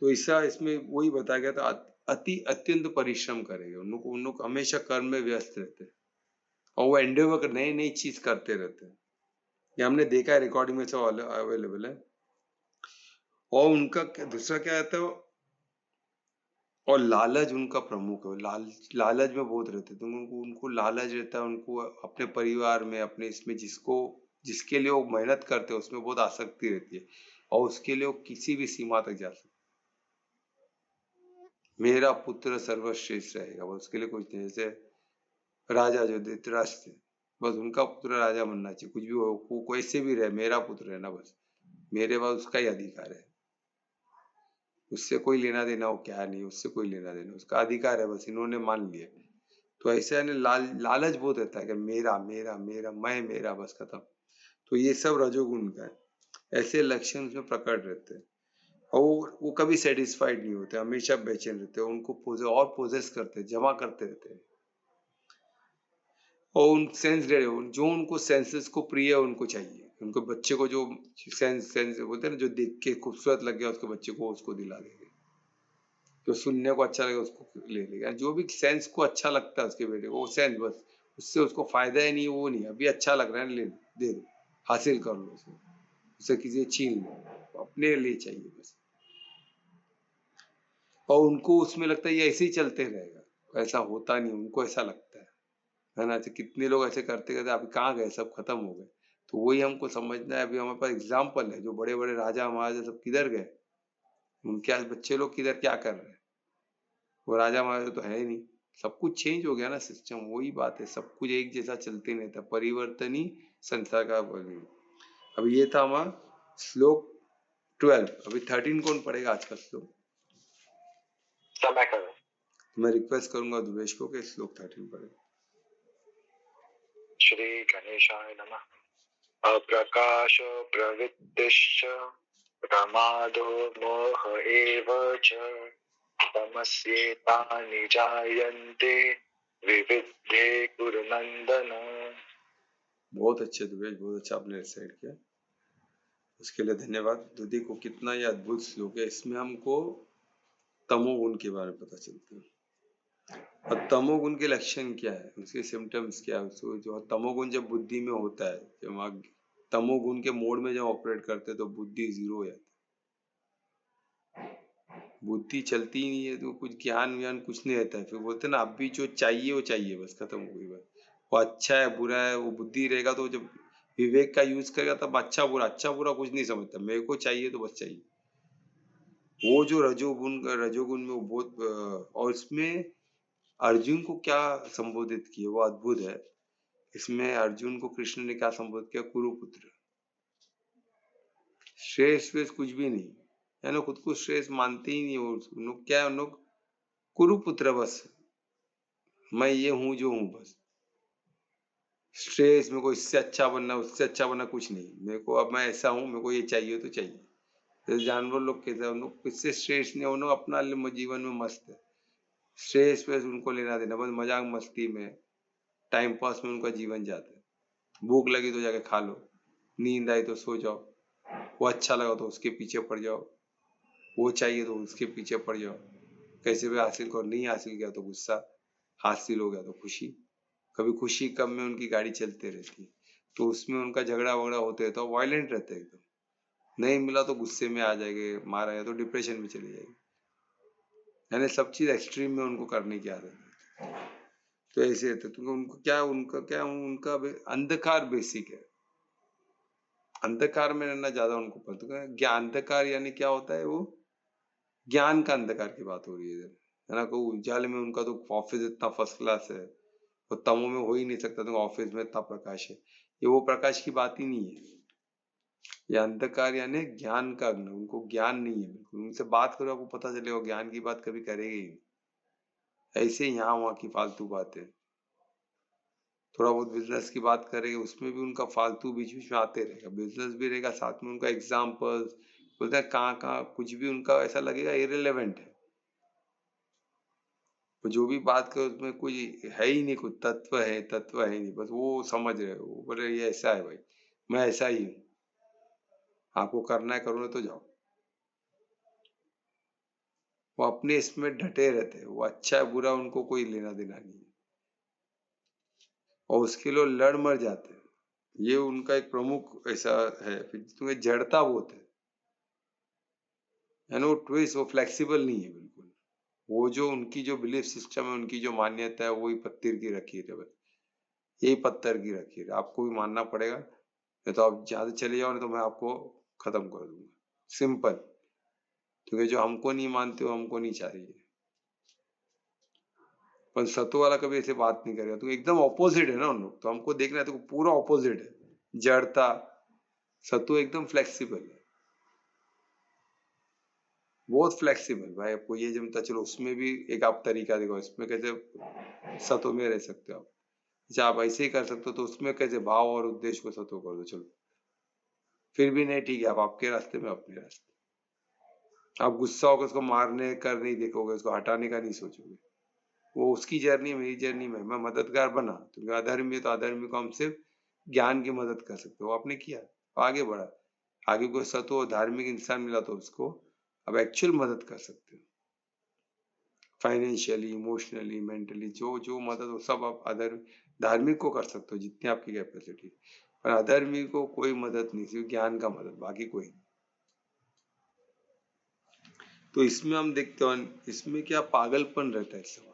तो ऐसा इसमें वही बताया गया था, अत्यंत परिश्रम करेंगे उन लोग हमेशा कर्म में व्यस्त रहते हैं, और वो एंडेवर कर नई नई चीज करते रहते हैं। ये हमने देखा है, रिकॉर्डिंग में सब अवेलेबल है। और उनका दूसरा क्या रहता है, और लालच उनका प्रमुख है, लालच में बहुत रहते, तो उनको उनको लालच रहता है, उनको अपने परिवार में अपने इसमें जिसके लिए वो मेहनत करते हैं उसमें बहुत आसक्ति रहती है, और उसके लिए वो किसी भी सीमा तक जा सकते। मेरा पुत्र सर्वश्रेष्ठ रहेगा, बस उसके लिए कुछ नहीं। जैसे राजा जो धृतराष्ट्र थे, बस उनका पुत्र राजा बनना चाहिए, कुछ भी हो वो कोई से भी रहे, मेरा पुत्र है ना, बस मेरे पास उसका ही अधिकार है, उससे कोई लेना देना हो क्या नहीं, उससे कोई लेना देना, उसका अधिकार है, बस इन्होंने मान लिया। तो ऐसे है लालच बहुत रहता है कि मेरा मेरा मेरा मैं मेरा बस खत्म। तो ये सब रजोगुण का है, ऐसे लक्षण उसमें प्रकट रहते हैं, और वो कभी सेटिस्फाइड नहीं होते, हमेशा बेचैन रहते हैं, उनको और पोजेस करते हैं, जमा करते रहते हैं। और उन सेंस दे रहे, जो उनको सेंसेस को प्रिय है उनको चाहिए, उनको बच्चे को जो सेंस सेंस बोलते हैं ना, जो देख के खूबसूरत लग गया उसके बच्चे को उसको दिला देंगे, जो सुनने को अच्छा लगे उसको ले लेगा, जो भी सेंस को अच्छा लगता है उसके बेटे को वो सेंस, बस उससे उसको फायदा ही नहीं, वो नहीं अभी अच्छा लग रहा है ले दे दो, हासिल कर लो उसे, उसे किसी छीन लो, अपने लिए चाहिए बस। और उनको उसमें लगता है ये ऐसे ही चलते रहेगा, ऐसा होता नहीं, उनको ऐसा लगता है ना। तो कितने लोग ऐसे करते करते अभी कहाँ गए, सब खत्म हो गए। तो वही हमको समझना है, अभी हमारे पास एग्जाम्पल है, जो बड़े बड़े राजा महाराजा सब किधर गए, उनके आज बच्चे लोग किधर क्या कर रहे हैं, वो राजा महाराजा तो है ही नहीं। सब कुछ चेंज हो गया ना सिस्टम, वही बात है, सब कुछ एक जैसा चलते नहीं था, परिवर्तन ही संसार का बल। अब ये था हमारा श्लोक 12, अभी 13 कौन पढ़ेगा आज का श्लोक? समय करो। तो मैं रिक्वेस्ट करूंगा दुवेश को कि श्लोक 13 पढ़े। श्री गणेशाय नमः। अप्रकाश प्रवृत्तिश्च प्रमादो मोह एव च तमस्येतानि जायन्ते विविद्धे कुरु नंदन। बहुत अच्छे दुवेश, बहुत अच्छा आपने रिसाइड किया, उसके लिए धन्यवाद। तो देखो कितना ये अद्भुत श्लोक है, इसमें हमको तमोगुण के बारे में पता चलता है, और तमोगुण के लक्षण क्या है, उसके सिम्टम्स क्या है। उसको जो तमोगुण जब बुद्धि में होता है, जब आप तमोगुण के मोड में जब ऑपरेट करते हैं तो बुद्धि जीरो हो जाती है। बुद्धि चलती ही नहीं है तो कुछ ज्ञान व्यान कुछ नहीं रहता है। फिर बोलते हैं ना अभी जो चाहिए वो चाहिए, बस खत्म हो गई बात। वो अच्छा है बुरा है वो बुद्धि रहेगा तो जब विवेक का यूज करेगा तब अच्छा बुरा कुछ नहीं समझता, मेरे को चाहिए तो बस चाहिए। वो जो रजोगुण में वो बहुत और इसमें अर्जुन को क्या संबोधित किया वो अद्भुत है। इसमें अर्जुन को कृष्ण ने क्या संबोधित किया, कुरुपुत्र। श्रेष्ठ वेश कुछ भी नहीं है ना, खुद को श्रेष्ठ मानते ही नहीं। उन लोग क्या है, उन लोग कुरुपुत्र बस, मैं ये हूँ जो हूँ बस। श्रेष्ठ मेरे को इससे अच्छा बनना उससे अच्छा बनना कुछ नहीं, मेरे को अब मैं ऐसा हूँ, मेरे को ये चाहिए तो चाहिए। जैसे जानवर लोग कैसे, उन लोग किससे श्रेष्ठ नहीं, उन लोग अपना जीवन में मस्त है। श्रेष्ठ वेश उनको लेना देना बस, मजाक मस्ती में टाइम पास में उनका जीवन जाता है। भूख लगी तो जाके खा लो, नींद आई तो सो जाओ, वो अच्छा लगा तो उसके पीछे पड़ जाओ, वो चाहिए तो उसके पीछे पड़ जाओ। कैसे भी हासिल करो, नहीं हासिल किया तो गुस्सा, हासिल हो गया तो खुशी। कभी खुशी कम में उनकी गाड़ी चलते रहती है, तो उसमें उनका झगड़ा वगड़ा होते हैं तो वायलेंट रहते हैं एकदम। नहीं मिला तो गुस्से में आ जाएंगे, मारा या तो डिप्रेशन में चले जाएंगे। यानी सब चीज एक्सट्रीम में उनको करने की आदत है। तो ऐसे रहते तो उनका अंधकार बेसिक है। अंधकार में रहना ज्यादा उनको पसंद है। ज्ञान अंधकार यानी क्या होता है, वो ज्ञान का अंधकार की बात हो रही है इधर, है ना। को उजाले में उनका तो ऑफिस इतना फर्स्ट क्लास है, वो तमो में हो ही नहीं सकता, तो ऑफिस में इतना प्रकाश है। ये वो प्रकाश की बात ही नहीं है। ये अंधकार यानी ज्ञान का अग्नि, उनको ज्ञान नहीं है बिल्कुल। उनसे बात करो आपको पता चलेगा ज्ञान की बात कभी करेगी ही नहीं। ऐसे यहाँ वहाँ की फालतू बातें, थोड़ा बहुत बिजनेस की बात करेंगे उसमें भी उनका फालतू बीच बीच में आते रहेगा, बिजनेस भी रहेगा साथ में उनका एग्जाम्पल्स, बोलते हैं कहाँ कहाँ कुछ भी उनका ऐसा लगेगा इरेलेवेंट है। वो जो भी बात करे उसमें कोई है ही नहीं, कुछ तत्व है ही नहीं, बस वो समझ रहे हो, वो बोले ये ऐसा है भाई, मैं ऐसा ही हूँ, आपको करना है करो ना तो जाओ। वो अपने इसमें डटे रहते हैं, वो अच्छा है बुरा उनको कोई लेना देना नहीं है, और उसके लिए लड़ मर जाते हैं। ये उनका एक प्रमुख ऐसा है। फिर तुम्हें जड़ता बहुत है ना, वो ट्विस्ट, वो फ्लेक्सिबल नहीं है बिल्कुल। वो जो उनकी जो बिलीफ सिस्टम है, उनकी जो मान्यता है, वही पत्थर की रखी है बस, यही पत्थर की रखी है, आपको भी मानना पड़ेगा। नहीं तो आप ज्यादा चले जाओ, नहीं तो मैं आपको खत्म कर दूंगा, सिंपल। क्योंकि जो हमको नहीं मानते हो हमको नहीं चाहिए। पर सत्व वाला कभी ऐसे बात नहीं करेगा, तो एकदम ऑपोजिट है ना उन लोग, तो हमको देखना है तो पूरा ऑपोजिट है जड़ता। सत्व एकदम फ्लेक्सिबल है, बहुत फ्लेक्सिबल भाई। आपको ये जमता, चलो उसमें भी एक आप तरीका देखो, इसमें कैसे सत्व में रह सकते हो आप। अच्छा आप ऐसे ही कर सकते हो, तो उसमें कैसे भाव और उद्देश्य को सत्व कर दो, चलो फिर भी नहीं ठीक है, आप आपके रास्ते में अपने रास्ते। आप गुस्सा होकर उसको मारने कर नहीं देखोगे, उसको हटाने का नहीं सोचोगे। वो उसकी जर्नी मेरी जर्नी में मैं मददगार बना, क्योंकि अधर्मी है तो अधर्मी को हम सिर्फ ज्ञान की मदद कर सकते हो, आपने किया, आगे बढ़ा। आगे कोई सतो धार्मिक इंसान मिला तो उसको अब एक्चुअल मदद कर सकते हो, फाइनेंशियली इमोशनली मेंटली, जो जो मदद हो सब आप अधर्म धार्मिक को कर सकते हो जितनी आपकी कैपेसिटी। पर अधर्मी को कोई मदद नहीं, सिर्फ ज्ञान का मदद, बाकी कोई नहीं। तो इसमें हम देखते हैं, इसमें क्या पागलपन रहता है इस सवाल,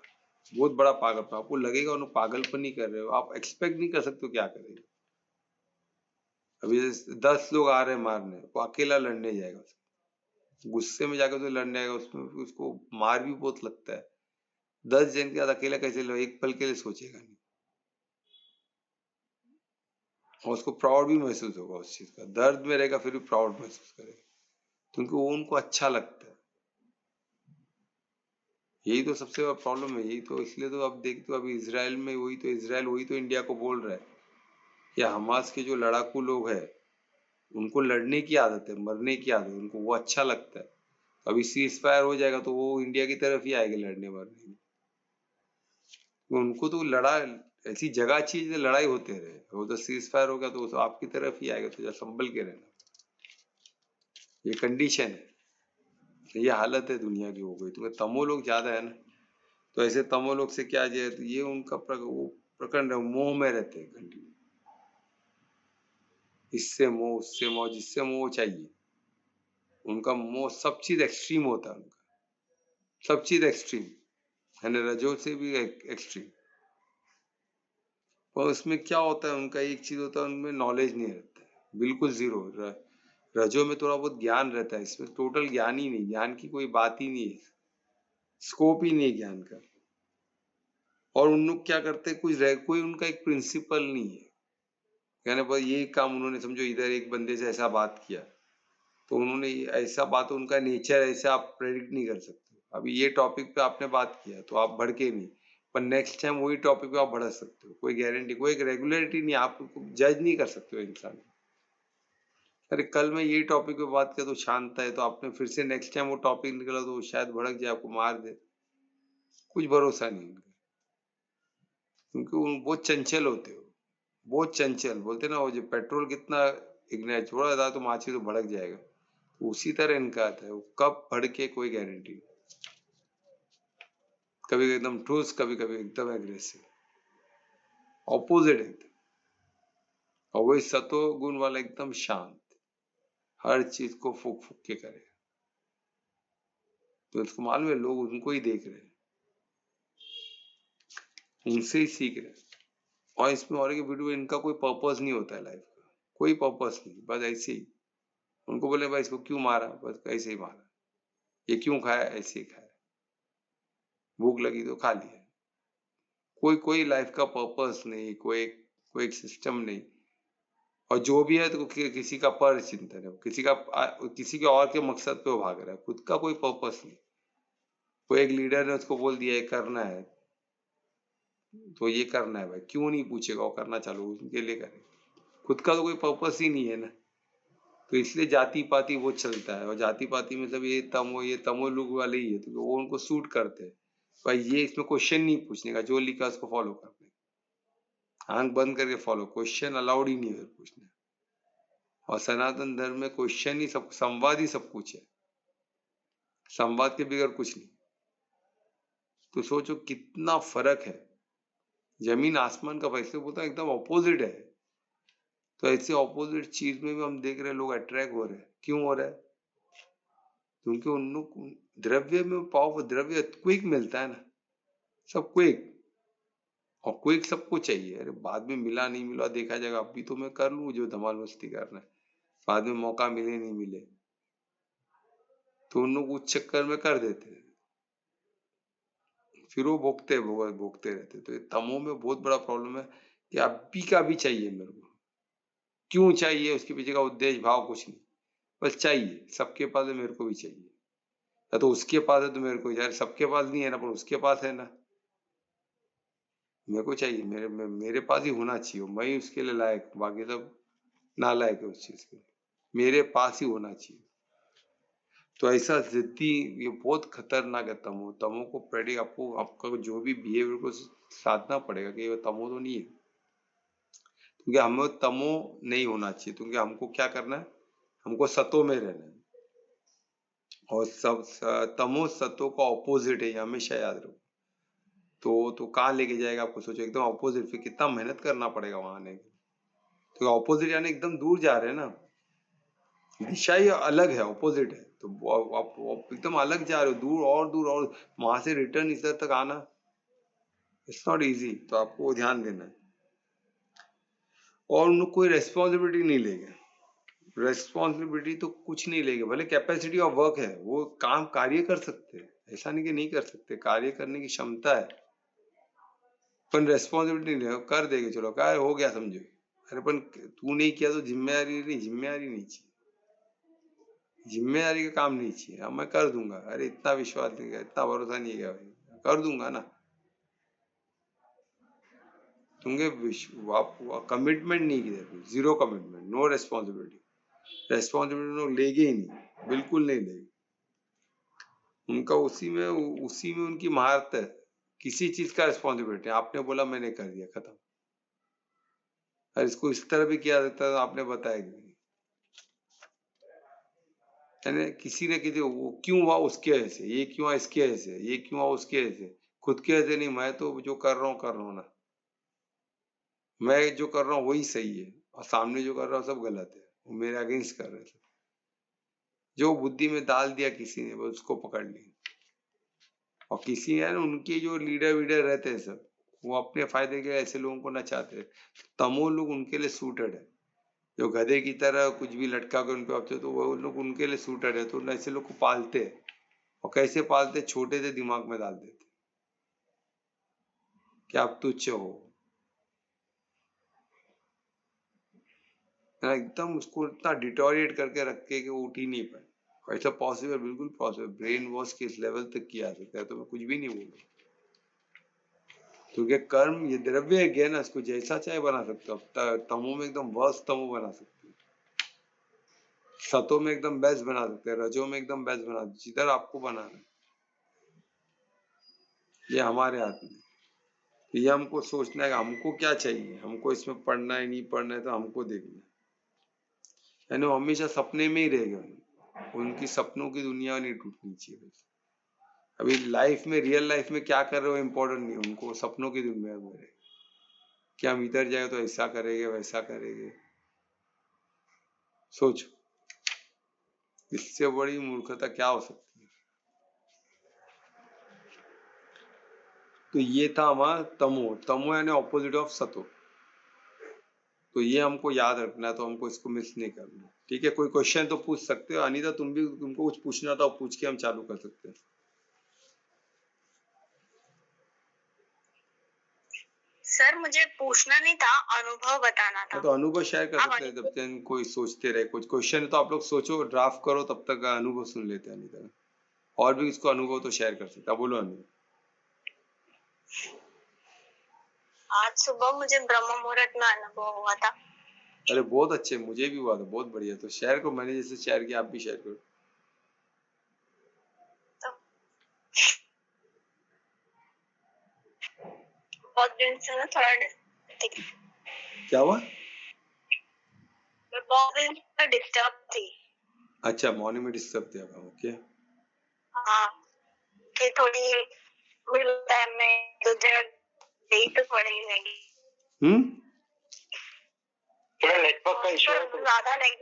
बहुत बड़ा पागलपन। आपको लगेगा उन्होंने पागलपन ही कर रहे हो, आप एक्सपेक्ट नहीं कर सकते हो क्या करेंगे। अभी 10 लोग आ रहे हैं मारने, वो अकेला लड़ने जाएगा, गुस्से में जाकर तो लड़ने आएगा, उसमें उसको मार भी बहुत लगता है। 10 जन के साथ अकेला कैसे लड़े, एक पल के लिए सोचेगा नहीं, और उसको प्राउड भी महसूस होगा उस चीज का, दर्द में रहेगा फिर भी प्राउड महसूस करेगा, क्योंकि वो उनको अच्छा लगता है। यही तो सबसे बड़ा प्रॉब्लम है, यही तो, इसलिए तो अब देखते हो अभी इसराइल में वही तो इंडिया को बोल रहा है कि हमास के जो लड़ाकू लोग हैं उनको लड़ने की आदत है, मरने की आदत है, उनको वो अच्छा लगता है। अभी सीज फायर हो जाएगा तो वो इंडिया की तरफ ही आएंगे लड़ने मरने में। तो उनको तो लड़ा ऐसी जगह चाहिए जिससे लड़ाई होते रहे, वो तो सीज फायर हो गया तो आपकी तरफ ही आएगा, तो संभल के रहना। ये कंडीशन है, ये हालत है दुनिया की हो गई। तुम्हें तमो लोग ज्यादा है ना, तो ऐसे तमो लोग से क्या जाए, तो ये उनका वो प्रकरण मोह में रहते हैं कंटिन्यू, इससे मोह उससे मोह, जिससे मोह चाहिए, उनका मोह सब चीज एक्सट्रीम होता है उनका। सब चीज एक्सट्रीम है ना, रजो से भी एक्सट्रीम। पर उसमें क्या होता है, उनका एक चीज होता है, उनमें नॉलेज नहीं रहता है, बिल्कुल जीरो। रजो में थोड़ा बहुत ज्ञान रहता है, इसमें टोटल ज्ञान ही नहीं, ज्ञान की कोई बात ही नहीं है, स्कोप ही नहीं है ज्ञान का। और उन लोग क्या करते हैं, कोई उनका एक प्रिंसिपल नहीं है, यानी बस ये काम उन्होंने समझो इधर एक बंदे से ऐसा बात किया तो उन्होंने ऐसा बात, उनका नेचर ऐसे आप प्रेडिक्ट नहीं कर सकते। अभी ये टॉपिक पे आपने बात किया तो आप भड़के नहीं, पर नेक्स्ट टाइम वही टॉपिक पे आप भड़क सकते हो, कोई गारंटी, कोई एक रेगुलरिटी नहीं, आप जज नहीं कर सकते हो इंसान। अरे कल मैं ये टॉपिक पे बात किया तो शांत है, तो आपने फिर से नेक्स्ट टाइम वो टॉपिक निकला तो शायद भड़क जाए, आपको मार दे, कुछ भरोसा नहीं उनका, क्योंकि बहुत चंचल होते हो, बहुत चंचल। बोलते ना वो जो पेट्रोल कितना इग्नाइट छोड़ा था तो माची तो भड़क जाएगा, तो उसी तरह इनका आता है, वो कब भड़के कोई गारंटी नहीं। कभी एकदम ठोस, कभी कभी एकदम एग्रेसिव, ऑपोजिट एकदम। और वही सतो गुण वाला एकदम शांत, हर चीज को फूक फूक के करे, तो उसको मालूम है लोग उनको ही देख रहे हैं, उनसे ही सीख रहे हैं। और इसमें और एक वीडियो, इनका कोई पर्पस नहीं होता है लाइफ का, कोई पर्पस नहीं, बस ऐसे ही। उनको बोले भाई इसको क्यों मारा, बस ऐसे ही मारा, ये क्यों खाया, ऐसे ही खाया, भूख लगी तो खा लिया, कोई कोई लाइफ का पर्पस नहीं, कोई कोई सिस्टम नहीं। और जो भी है तो किसी का पर चिंतन है, किसी के और के मकसद पे वो भाग रहा है, खुद का कोई पर्पस नहीं। कोई एक लीडर ने उसको बोल दिया ये करना है तो ये करना है, भाई क्यों नहीं पूछेगा, वो करना चालू उनके लिए करे, खुद का तो कोई पर्पस ही नहीं है ना। तो इसलिए जाति पाति वो चलता है, और जाति पाति मतलब ये तमो लोग वाले ही है, तो वो उनको सूट करते हैं। भाई ये इसमें क्वेश्चन नहीं पूछने का, जो लिखा उसको फॉलो करने, आंख बंद करके फॉलो, क्वेश्चन अलाउड ही नहीं है पूछने। और सनातन धर्म में क्वेश्चन ही सब, संवाद ही सब कुछ है, संवाद के बगैर कुछ नहीं। तो सोचो कितना फर्क है, जमीन आसमान का। वैसे बोलता एकदम ऑपोजिट है। तो ऐसे ऑपोजिट चीज में भी हम देख रहे हैं लोग अट्रैक्ट हो रहे हैं, क्यों हो रहा है, क्योंकि उन लोग द्रव्य में पावर, द्रव्य क्विक मिलता है ना, सब क्विक, और क्विक सबको चाहिए। अरे बाद में मिला नहीं मिला देखा जाएगा, अभी तो मैं कर लूं जो धमाल मस्ती करना है, बाद में मौका मिले नहीं मिले, तो उन लोग उस चक्कर में कर देते हैं, फिर वो भोगते रहते। तो ये तमो में बहुत बड़ा प्रॉब्लम है कि अभी का भी चाहिए मेरे को, क्यों चाहिए उसके पीछे का उद्देश्य भाव कुछ नहीं, बस चाहिए, सबके पास है मेरे को भी चाहिए, या तो उसके पास है तो मेरे को, यार सबके पास नहीं है ना, पर उसके पास है ना, मेरे को चाहिए, मेरे पास ही होना चाहिए, मैं ही उसके लिए लायक, बाकी सब नालायक है उस चीज के लिए, मेरे पास ही होना चाहिए। तो ऐसा जिद्दी, ये बहुत खतरनाक है तमो। तमो को प्रेडिक्ट, आपको आपका जो भी बिहेवियर को साधना पड़ेगा कि ये तमो तो नहीं है, क्योंकि हमें तमो नहीं होना चाहिए, क्योंकि हमको क्या करना है, हमको सतो में रहना है, और सब तमो सतो का ऑपोजिट है, ये हमेशा याद रखो। तो कहाँ लेके जाएगा आपको, सोचो एकदम ऑपोजिट, फिर कितना मेहनत करना पड़ेगा वहां आने के, तो ऑपोजिट यानी एकदम दूर जा रहे हैं ना, दिशा ही अलग है, ऑपोजिट है, तो आप एकदम अलग जा रहे हो, दूर और दूर, और वहां से रिटर्न इधर तक आना इट्स नॉट इजी, तो आपको ध्यान देना है। और उन लोग कोई रेस्पॉन्सिबिलिटी नहीं लेंगे, रेस्पॉन्सिबिलिटी तो कुछ नहीं लेंगे, भले कैपेसिटी ऑफ वर्क है, वो काम कार्य कर सकते हैं, ऐसा नहीं कि नहीं कर सकते, कार्य करने की क्षमता है, पर रेस्पॉन्सिबिलिटी नहीं लेगा, कर देंगे चलो क्या हो गया समझो, अरे पर तू नहीं किया तो जिम्मेदारी नहीं, जिम्मेदारी नहीं चाहिए, जिम्मेदारी का काम नहीं चाहिए, अब मैं कर दूंगा, अरे इतना विश्वास नहीं किया, इतना भरोसा नहीं किया भाई, कर दूंगा ना, तुमने आप कमिटमेंट नहीं किया, zero commitment, no responsibility, responsibility लोग लेगे ही नहीं, बिल्कुल नहीं लेगे, उनका उसी में उनकी महारत है, किसी चीज का रिस्पॉन्सिबिलिटी, आपने बोला मैंने कर दिया, खत्म। और इसको इस तरह भी किया जाता है, आपने बताया कि नहीं, यानी किसी न किसी, वो क्यों हुआ उसके वजह से, ये क्यों हुआ इसके वजह से, ये क्यों हुआ उसके वजह से, खुद के वजह से नहीं, मैं तो जो कर रहा हूँ ना, मैं जो कर रहा हूँ वही सही है, और सामने जो कर रहा हूँ सब गलत है, वो मेरे अगेंस्ट कर रहे थे, जो बुद्धि में डाल दिया किसी ने, बस उसको पकड़ ली, और किसी है ना उनके जो लीडर वीडर रहते हैं सब, वो अपने फायदे के लिए ऐसे लोगों को नचाते। तमो लोग उनके लिए सूटेड है, जो गधे की तरह कुछ भी लटका कर उनपे अपते, तो वो लोग उनके लिए सूटेड है। तो ऐसे लोग को पालते हैं, और कैसे पालते, छोटे से दिमाग में डाल देते कि आप तुच्छ हो, एकदम उसको इतना डिटोरिएट करके रख के कि वो उठ ही नहीं पाए। ऐसा पॉसिबल, बिल्कुल पॉसिबल, ब्रेन वॉश किस लेवल तक किया सकता है, तो मैं कुछ भी नहीं बोलूँ। क्योंकि कर्म ये द्रव्य है, ज्ञान, इसको जैसा चाहे बना सकते हो। तमो में एकदम वर्स्ट तमो बना सकते हो, सतो में एकदम बेस्ट बना सकते हैं, रजो में एकदम बेस्ट बना, जिधर आपको बनाना है, ये हमारे हाथ में। ये हमको सोचना है कि हमको क्या चाहिए, हमको इसमें पढ़ना है नहीं पढ़ना है, तो हमको देखना है। यानी वो हमेशा सपने में ही रहेगा, उनकी सपनों की दुनिया नहीं टूटनी चाहिए। अभी लाइफ में, रियल लाइफ में क्या कर रहे हो इम्पोर्टेंट नहीं, उनको सपनों की दुनिया में रहे कि हम इधर जाए तो ऐसा करेंगे वैसा करेंगे। सोचो, इससे बड़ी मूर्खता क्या हो सकती है। तो ये था हमारा तमो। तमो यानी ऑपोजिट ऑफ सतो। तो ये हमको याद रखना है, तो हमको इसको मिस नहीं करना। ठीक है, कोई क्वेश्चन तो पूछ सकते हो। अनीता, तुमको कुछ पूछना था, पूछ के हम चालू कर सकते हैं। सर मुझे पूछना नहीं था, अनुभव बताना था। तो अनुभव शेयर कर सकते हैं, जब तक कोई सोचते रहे। कुछ क्वेश्चन है तो आप लोग सोचो, ड्राफ्ट करो, तब तक अनुभव सुन लेते हैं अनीता। और भी इसको अनुभव तो शेयर कर सकता। बोलो अनुभव। आज सुबह मुझे ब्रह्म मुहूर्त में अनुभव हुआ था। अरे बहुत अच्छे, मुझे भी हुआ था, बहुत बढ़िया। तो शेयर करो, मैंने जैसे शेयर किया आप भी शेयर करो। बहुत दिन से ना थोड़ा क्या हुआ? मैं बहुत दिन से डिस्टर्ब थी। अच्छा, मॉर्निंग में डिस्टर्ब थे आप? ओके। हाँ, कि थोड़ी मिलता है, मैं तो यही तो पड़ेगी। थोड़ा नेटवर्क का इशू है, ज्यादा नहीं,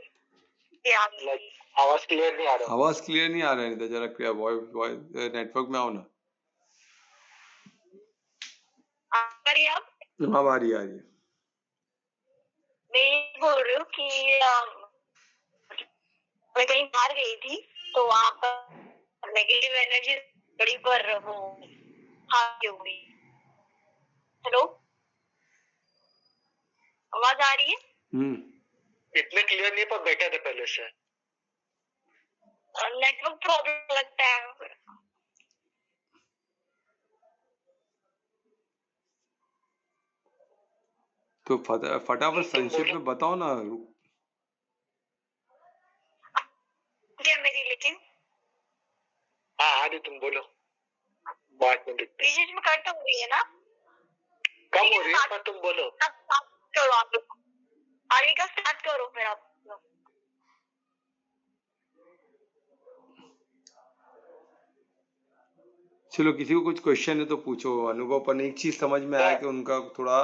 आवाज क्लियर नहीं आ रहा। आवाज क्लियर नहीं आ रहा है, तो जरा क्लियर वॉइस नेटवर्क में आओ ना। आ रही है अब? हाँ, आ रही है। मैं बोल रही हूँ कि मैं कहीं बाहर गई थी, तो वहां पर नेगेटिव एनर्जी बड़ी पर वो हावी हो गई। हेलो, आवाज आ रही है? इतने क्लियर नहीं, पर बेटर है पहले से। नेटवर्क प्रॉब्लम लगता है। तो फटाफट संक्षेप में बताओ ना। क्या मेरी, लेकिन हाँ आदि तुम बोलो, बात में बीच में कट हो रही है ना, कम हो रही है, पर तुम बोलो। चलो आप लोग आगे का स्टार्ट करो फिर आप लोग। चलो, किसी को कुछ क्वेश्चन है तो पूछो। अनुभव पर एक चीज समझ में आया कि उनका थोड़ा,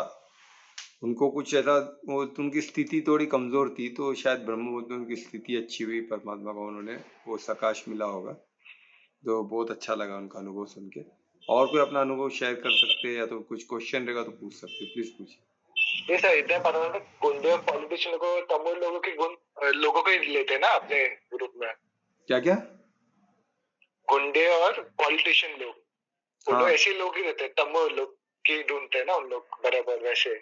उनको कुछ ऐसा, वो उनकी स्थिति थोड़ी कमजोर थी, तो शायद ब्रह्म मुहूर्त में उनकी स्थिति अच्छी हुई, परमात्मा का उन्होंने वो सकाश मिला होगा। तो बहुत अच्छा लगा उनका अनुभव सुन के। और कोई अपना अनुभव शेयर कर सकते हैं, या तो कुछ क्वेश्चन रहेगा तो पूछ सकते, प्लीज पूछिए। ये सर इतना पता है, गुंडे पॉलिटिशियन को तमिल लोगों के गुण लोगों को ही लेते हैं ना अपने ग्रुप में। क्या क्या? गुंडे और पॉलिटिशियन लोग, वो लोग ऐसे लोग ही रहते हैं, तमिल लोग की ढूंढते हैं ना उन लोग, बराबर वैसे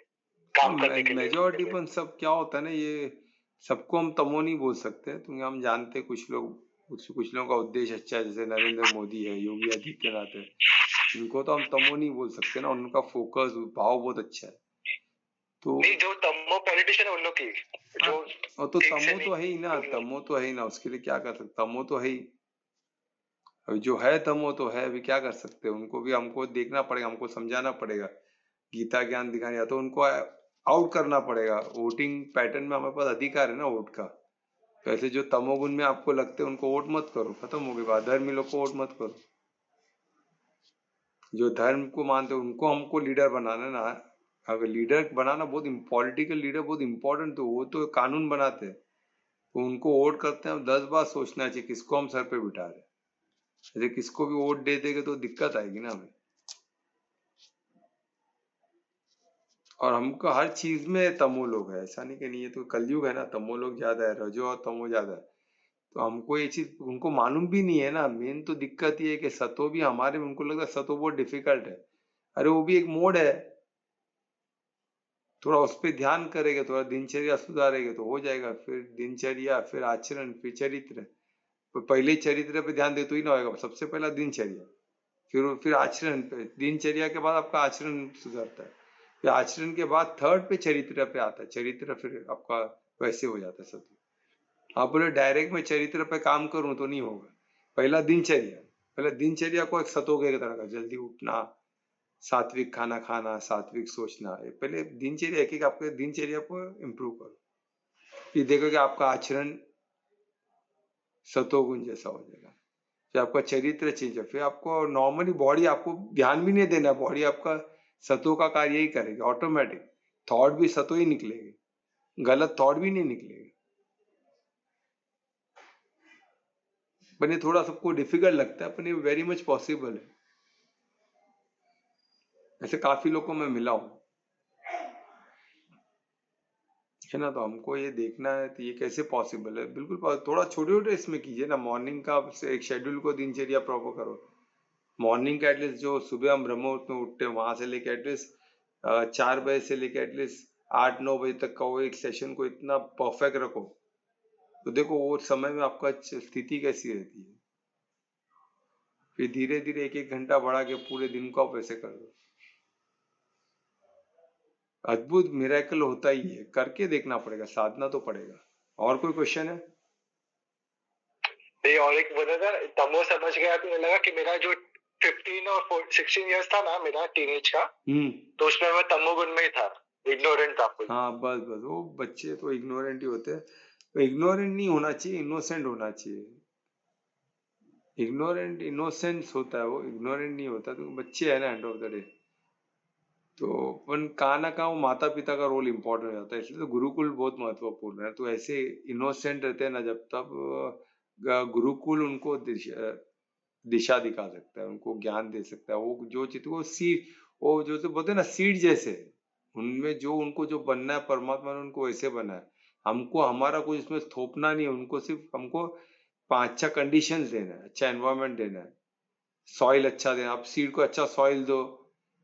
काम करने के लिए। मेजॉरिटी पर सब क्या होता है ना, ये सबको हम तमो नहीं बोल सकते, क्योंकि हम जानते कुछ लोगों का उद्देश्य अच्छा है, जैसे नरेंद्र मोदी है, योगी आदित्यनाथ है, इनको तो हम तमो नहीं बोल सकते ना, उनका फोकस भाव बहुत अच्छा है। तो नहीं, जो तमो पॉलिटिशियन है उन लोग की जो तो तमो तो है ही ना, तमो तो है ही ना, उसके लिए क्या कर सकते, तमो तो है ही। अभी जो है तमो तो है, अभी क्या कर सकते हैं, उनको भी हमको देखना पड़ेगा, हमको समझाना पड़ेगा, गीता ज्ञान दिखाना, या तो उनको आउट करना पड़ेगा। वोटिंग पैटर्न में हमारे पास अधिकार है ना वोट का। तो ऐसे जो तमोगुण में आपको लगते हैं उनको वोट मत करो, खत्म हो गई बात। धर्मी लोग को वोट मत करो, जो धर्म को मानते हैं उनको हमको लीडर बनाना ना। अगर लीडर बनाना बहुत पॉलिटिकल लीडर बहुत इंपॉर्टेंट, तो वो तो कानून बनाते हैं, तो उनको वोट करते हैं। 10 बार सोचना चाहिए किसको हम सर पे बिठा रहे हैं। ऐसे किसको भी वोट दे देंगे तो दिक्कत आएगी ना हमें। और हमको हर चीज में तमो लोग है, ऐसा नहीं कि नहीं है, तो कलयुग है ना, तमो लोग ज्यादा है, रजो और तमो ज्यादा है। तो हमको ये चीज उनको मालूम भी नहीं है ना। मेन तो दिक्कत ये है कि सतो भी हमारे में, उनको लगता है सतो बहुत डिफिकल्ट है। अरे वो भी एक मोड है, थोड़ा उस पर ध्यान करेंगे, थोड़ा दिनचर्या सुधारेंगे तो हो जाएगा। फिर दिनचर्या, फिर आचरण, फिर चरित्र। तो पहले चरित्र पे ध्यान दे तो ही ना होगा, सबसे पहला दिनचर्या, फिर आचरण पे। दिनचर्या के बाद आपका आचरण सुधरता है, फिर आचरण के बाद थर्ड पे चरित्र पे आता है। चरित्र फिर आपका वैसे हो जाता है सब। आप बोले डायरेक्ट में चरित्र पे काम करूं तो नहीं होगा। पहला दिनचर्या, पहले दिनचर्या को एक सतोगे की तरह का, जल्दी उठना, सात्विक खाना खाना, सात्विक सोचना। ये पहले दिनचर्या, एक आपके दिनचर्या को इम्प्रूव करो, फिर देखो कि आपका आचरण सतोगुण जैसा हो जाएगा, फिर आपका चरित्र चेंज है, फिर आपको नॉर्मली बॉडी, आपको ध्यान भी नहीं देना, बॉडी आपका सतो का कार्य ही करेगी ऑटोमेटिक। थॉट भी सतो ही निकलेगी, गलत थॉट भी नहीं निकलेगी। पर ये थोड़ा सबको डिफिकल्ट लगता है, पर ये वेरी मच पॉसिबल है। ऐसे काफी लोगों को मैं मिला हूं, है ना। तो हमको ये देखना है तो ये कैसे पॉसिबल है। बिल्कुल थोड़ा छोटे छोटे इसमें कीजिए ना। मॉर्निंग का एक शेड्यूल को, दिनचर्या प्रॉपर करो। मॉर्निंग का एटलीस्ट जो सुबह हम ब्रह्म मुहूर्त में उठते हैं वहां से लेके एटलीस्ट 4 बजे से लेके एटलीस्ट 8-9 बजे तक का वो एक सेशन को इतना परफेक्ट रखो, तो देखो वो समय में आपका स्थिति कैसी रहती है। फिर धीरे धीरे 1-1 घंटा बढ़ा के पूरे दिन को आप वैसे कर दो, अद्भुत मिरेकल होता ही है। करके देखना पड़ेगा, साधना तो पड़ेगा। और कोई क्वेश्चन है? ये और एक बोला था, तमो समझ गया तो लगा कि मेरा जो 15 और 16 इयर्स था ना, मेरा टीनेज का, तो उसमें मैं तमोगुण में ही था, इग्नोरेंट था। हाँ बस बस, वो बच्चे तो इग्नोरेंट ही होते हैं। तो इग्नोरेंट नहीं होना चाहिए, इनोसेंट होना चाहिए। इग्नोरेंट इनोसेंस होता है, वो इग्नोरेंट नहीं होता। तो बच्चे है ना एंड ऑफ द डे। तो अपन कहाँ ना कहाँ वो माता पिता का रोल इम्पोर्टेंट हो जाता है, इसलिए तो गुरुकुल बहुत महत्वपूर्ण है। तो ऐसे इनोसेंट रहते हैं ना जब तब, गुरुकुल उनको दिशा दिखा सकता है, उनको ज्ञान दे सकता है। वो जो चित्र वो सीड, वो जो तो बोलते हैं ना सीड जैसे, उनमें जो उनको जो बनना है परमात्मा ने उनको वैसे बना है। हमको हमारा कुछ इसमें थोपना नहीं है, उनको सिर्फ हमको 5 अच्छा कंडीशंस देना है, अच्छा एनवायरनमेंट देना है, सॉइल अच्छा देना। आप सीड को अच्छा सॉइल दो,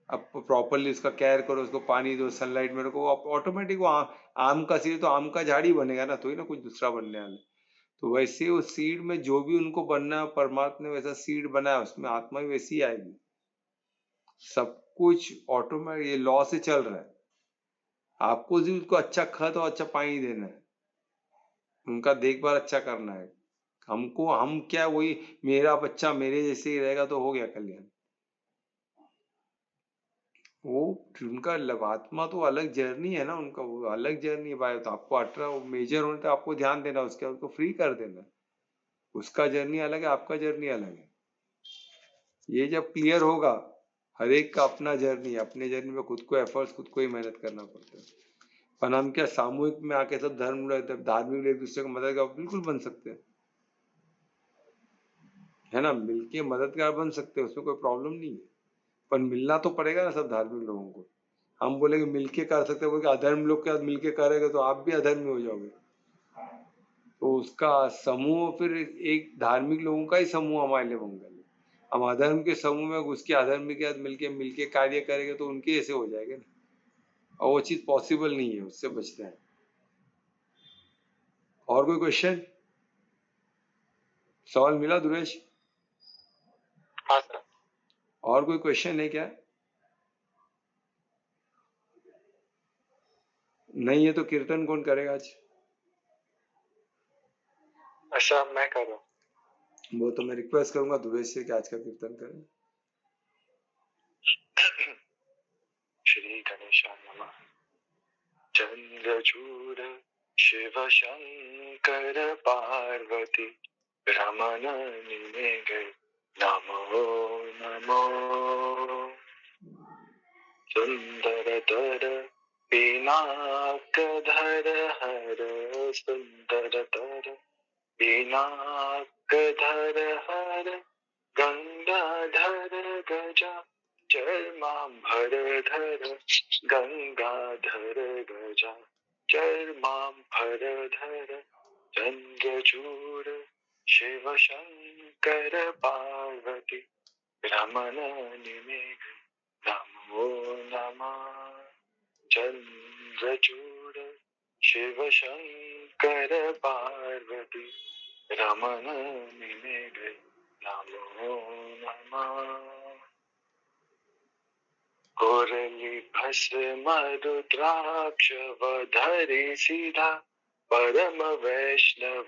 आप प्रॉपरली उसका केयर करो, उसको पानी दो, सनलाइट में रखो, ऑटोमेटिक वो आम का सीड तो आम का झाड़ ही बनेगा ना, तो ही ना कुछ दूसरा बनने वाला है। तो वैसे उस सीड में जो भी उनको बनना है, परमात्मा ने वैसा सीड बनाया, उसमें आत्मा भी वैसी ही आएगी। सब कुछ ऑटोमेटिक ये लॉ से चल रहा है। आपको सिर्फ उसको अच्छा खत और अच्छा पानी देना है, उनका देखभाल अच्छा करना है। हमको हम क्या, वही मेरा बच्चा मेरे जैसे ही रहेगा तो हो गया कल्याण। वो उनका आत्मा तो अलग जर्नी है ना, उनका वो अलग जर्नी है भाई। तो आपको 18 मेजर होने तक आपको ध्यान देना, उसके बाद उसको फ्री कर देना। उसका जर्नी अलग है, आपका जर्नी अलग है। ये जब क्लियर होगा, हर एक का अपना जर्नी, अपने जर्नी में खुद को एफर्ट्स, खुद को ही मेहनत करना पड़ता है। पर हम क्या सामूहिक में आके सब धार्मिक एक दूसरे को मदद का बिल्कुल बन सकते हैं, है ना। मिलके मददगार बन सकते हैं, उसमें कोई प्रॉब्लम नहीं है। पर मिलना तो पड़ेगा ना सब धार्मिक लोगों को। हम बोलेंगे मिलके कर सकते हैं, बोले अधर्म लोग के साथ मिलके करेंगे तो आप भी अधर्मी हो जाओगे। तो उसका समूह, फिर एक धार्मिक लोगों का ही समूह हमारे लिए मंगल है। हम अधर्म के समूह में घुस के अधर्म के साथ मिलके कार्य करेंगे तो उनके ऐसे हो जाएगा ना, और वो चीज पॉसिबल नहीं है, उससे बचना है। और कोई क्वेश्चन, सवाल मिला दुरेश? हाँ सर। और कोई क्वेश्चन है क्या? नहीं है तो कीर्तन कौन करेगा आज? अच्छा, मैं कर रहा हूँ। वो तो मैं रिक्वेस्ट करूंगा दुरेश से कि आज का कीर्तन करें। श्री गणेशाय नमः। चंद्रचूड़ शिव शंकर पार्वती रमन निमेगे नमो नमो। सुंदरतर पिनाकधर हर सुंदरतर पिनाकधर हर गजा चर्माम्बरधर गंगाधर गजा चर्माम्बरधर चंद्रचूड शिव शंकर पार्वती रमण निमेघ नमो नमः चंद्रचूड शिव शंकर पार्वती रमण निमेघ नमो नमः कोरली भस्म रुद्राक्ष वधरी सीधा परम वैष्णवनुलीने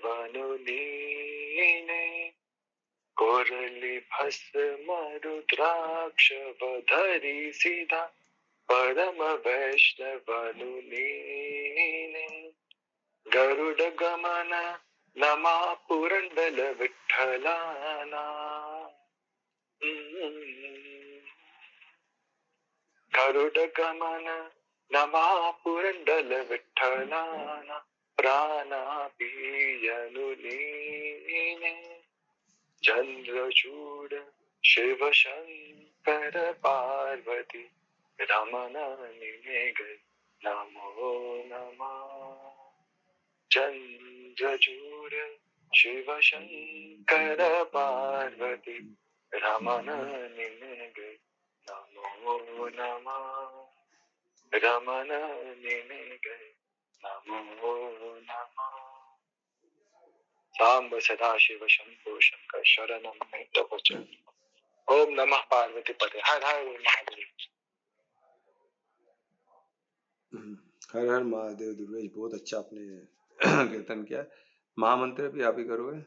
कोरली भस्म रुद्राक्ष वधरी सीधा परम वैष्णवनुलीने गरुड गमन नमा पुरंदल विठ्ठलाना गरुड गमन नमा पुरंदल विठ्ठलाना प्राणापियनुलीने चंद्रचूड शिव शंकर पार्वती रमण निमेघ नमो नमः चंद्रचूड शिव शंकर पार्वती रमण निमेघ नमो नमः रमण निमेघ नमो नमः सांब सदाशिव शंभो शंकर शरणं मे तव चरणं ओम नमः पार्वती पते हर हर महादेव हर हर महादेव। दुर्वेश बहुत अच्छा आपने कीर्तन किया। महामंत्र भी आप ही करोगे?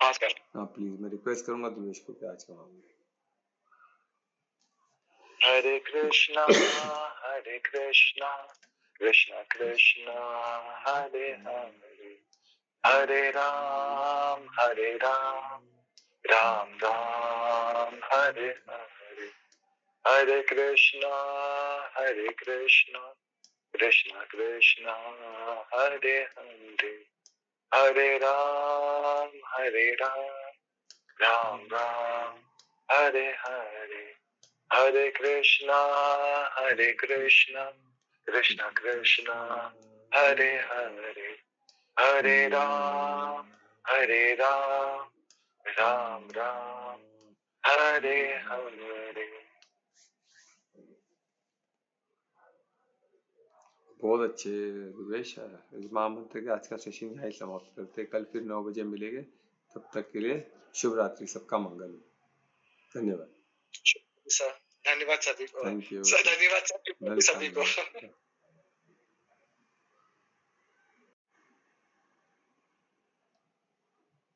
हाँ प्लीज, मैं रिक्वेस्ट करूंगा दुर्वेश को कि आज का महामंत्र। हरे कृष्णा कृष्णा कृष्णा हरे हरे हरे राम राम राम हरे हरे हरे कृष्णा कृष्णा कृष्णा हरे हरे हरे राम राम राम हरे हरे हरे कृष्णा कृष्णा कृष्णा हरे हरे हरे राम राम राम हरे हरे। बहुत अच्छे दुर्वेश। इस महामंत्र के आज का सेशन यहाँ समाप्त करते हैं। कल फिर 9 बजे मिलेंगे। तब तक के लिए शुभ रात्रि, सबका मंगल हो। धन्यवाद सर, धन्यवाद सभी को। थैंक यू सर धन्यवाद सभी को।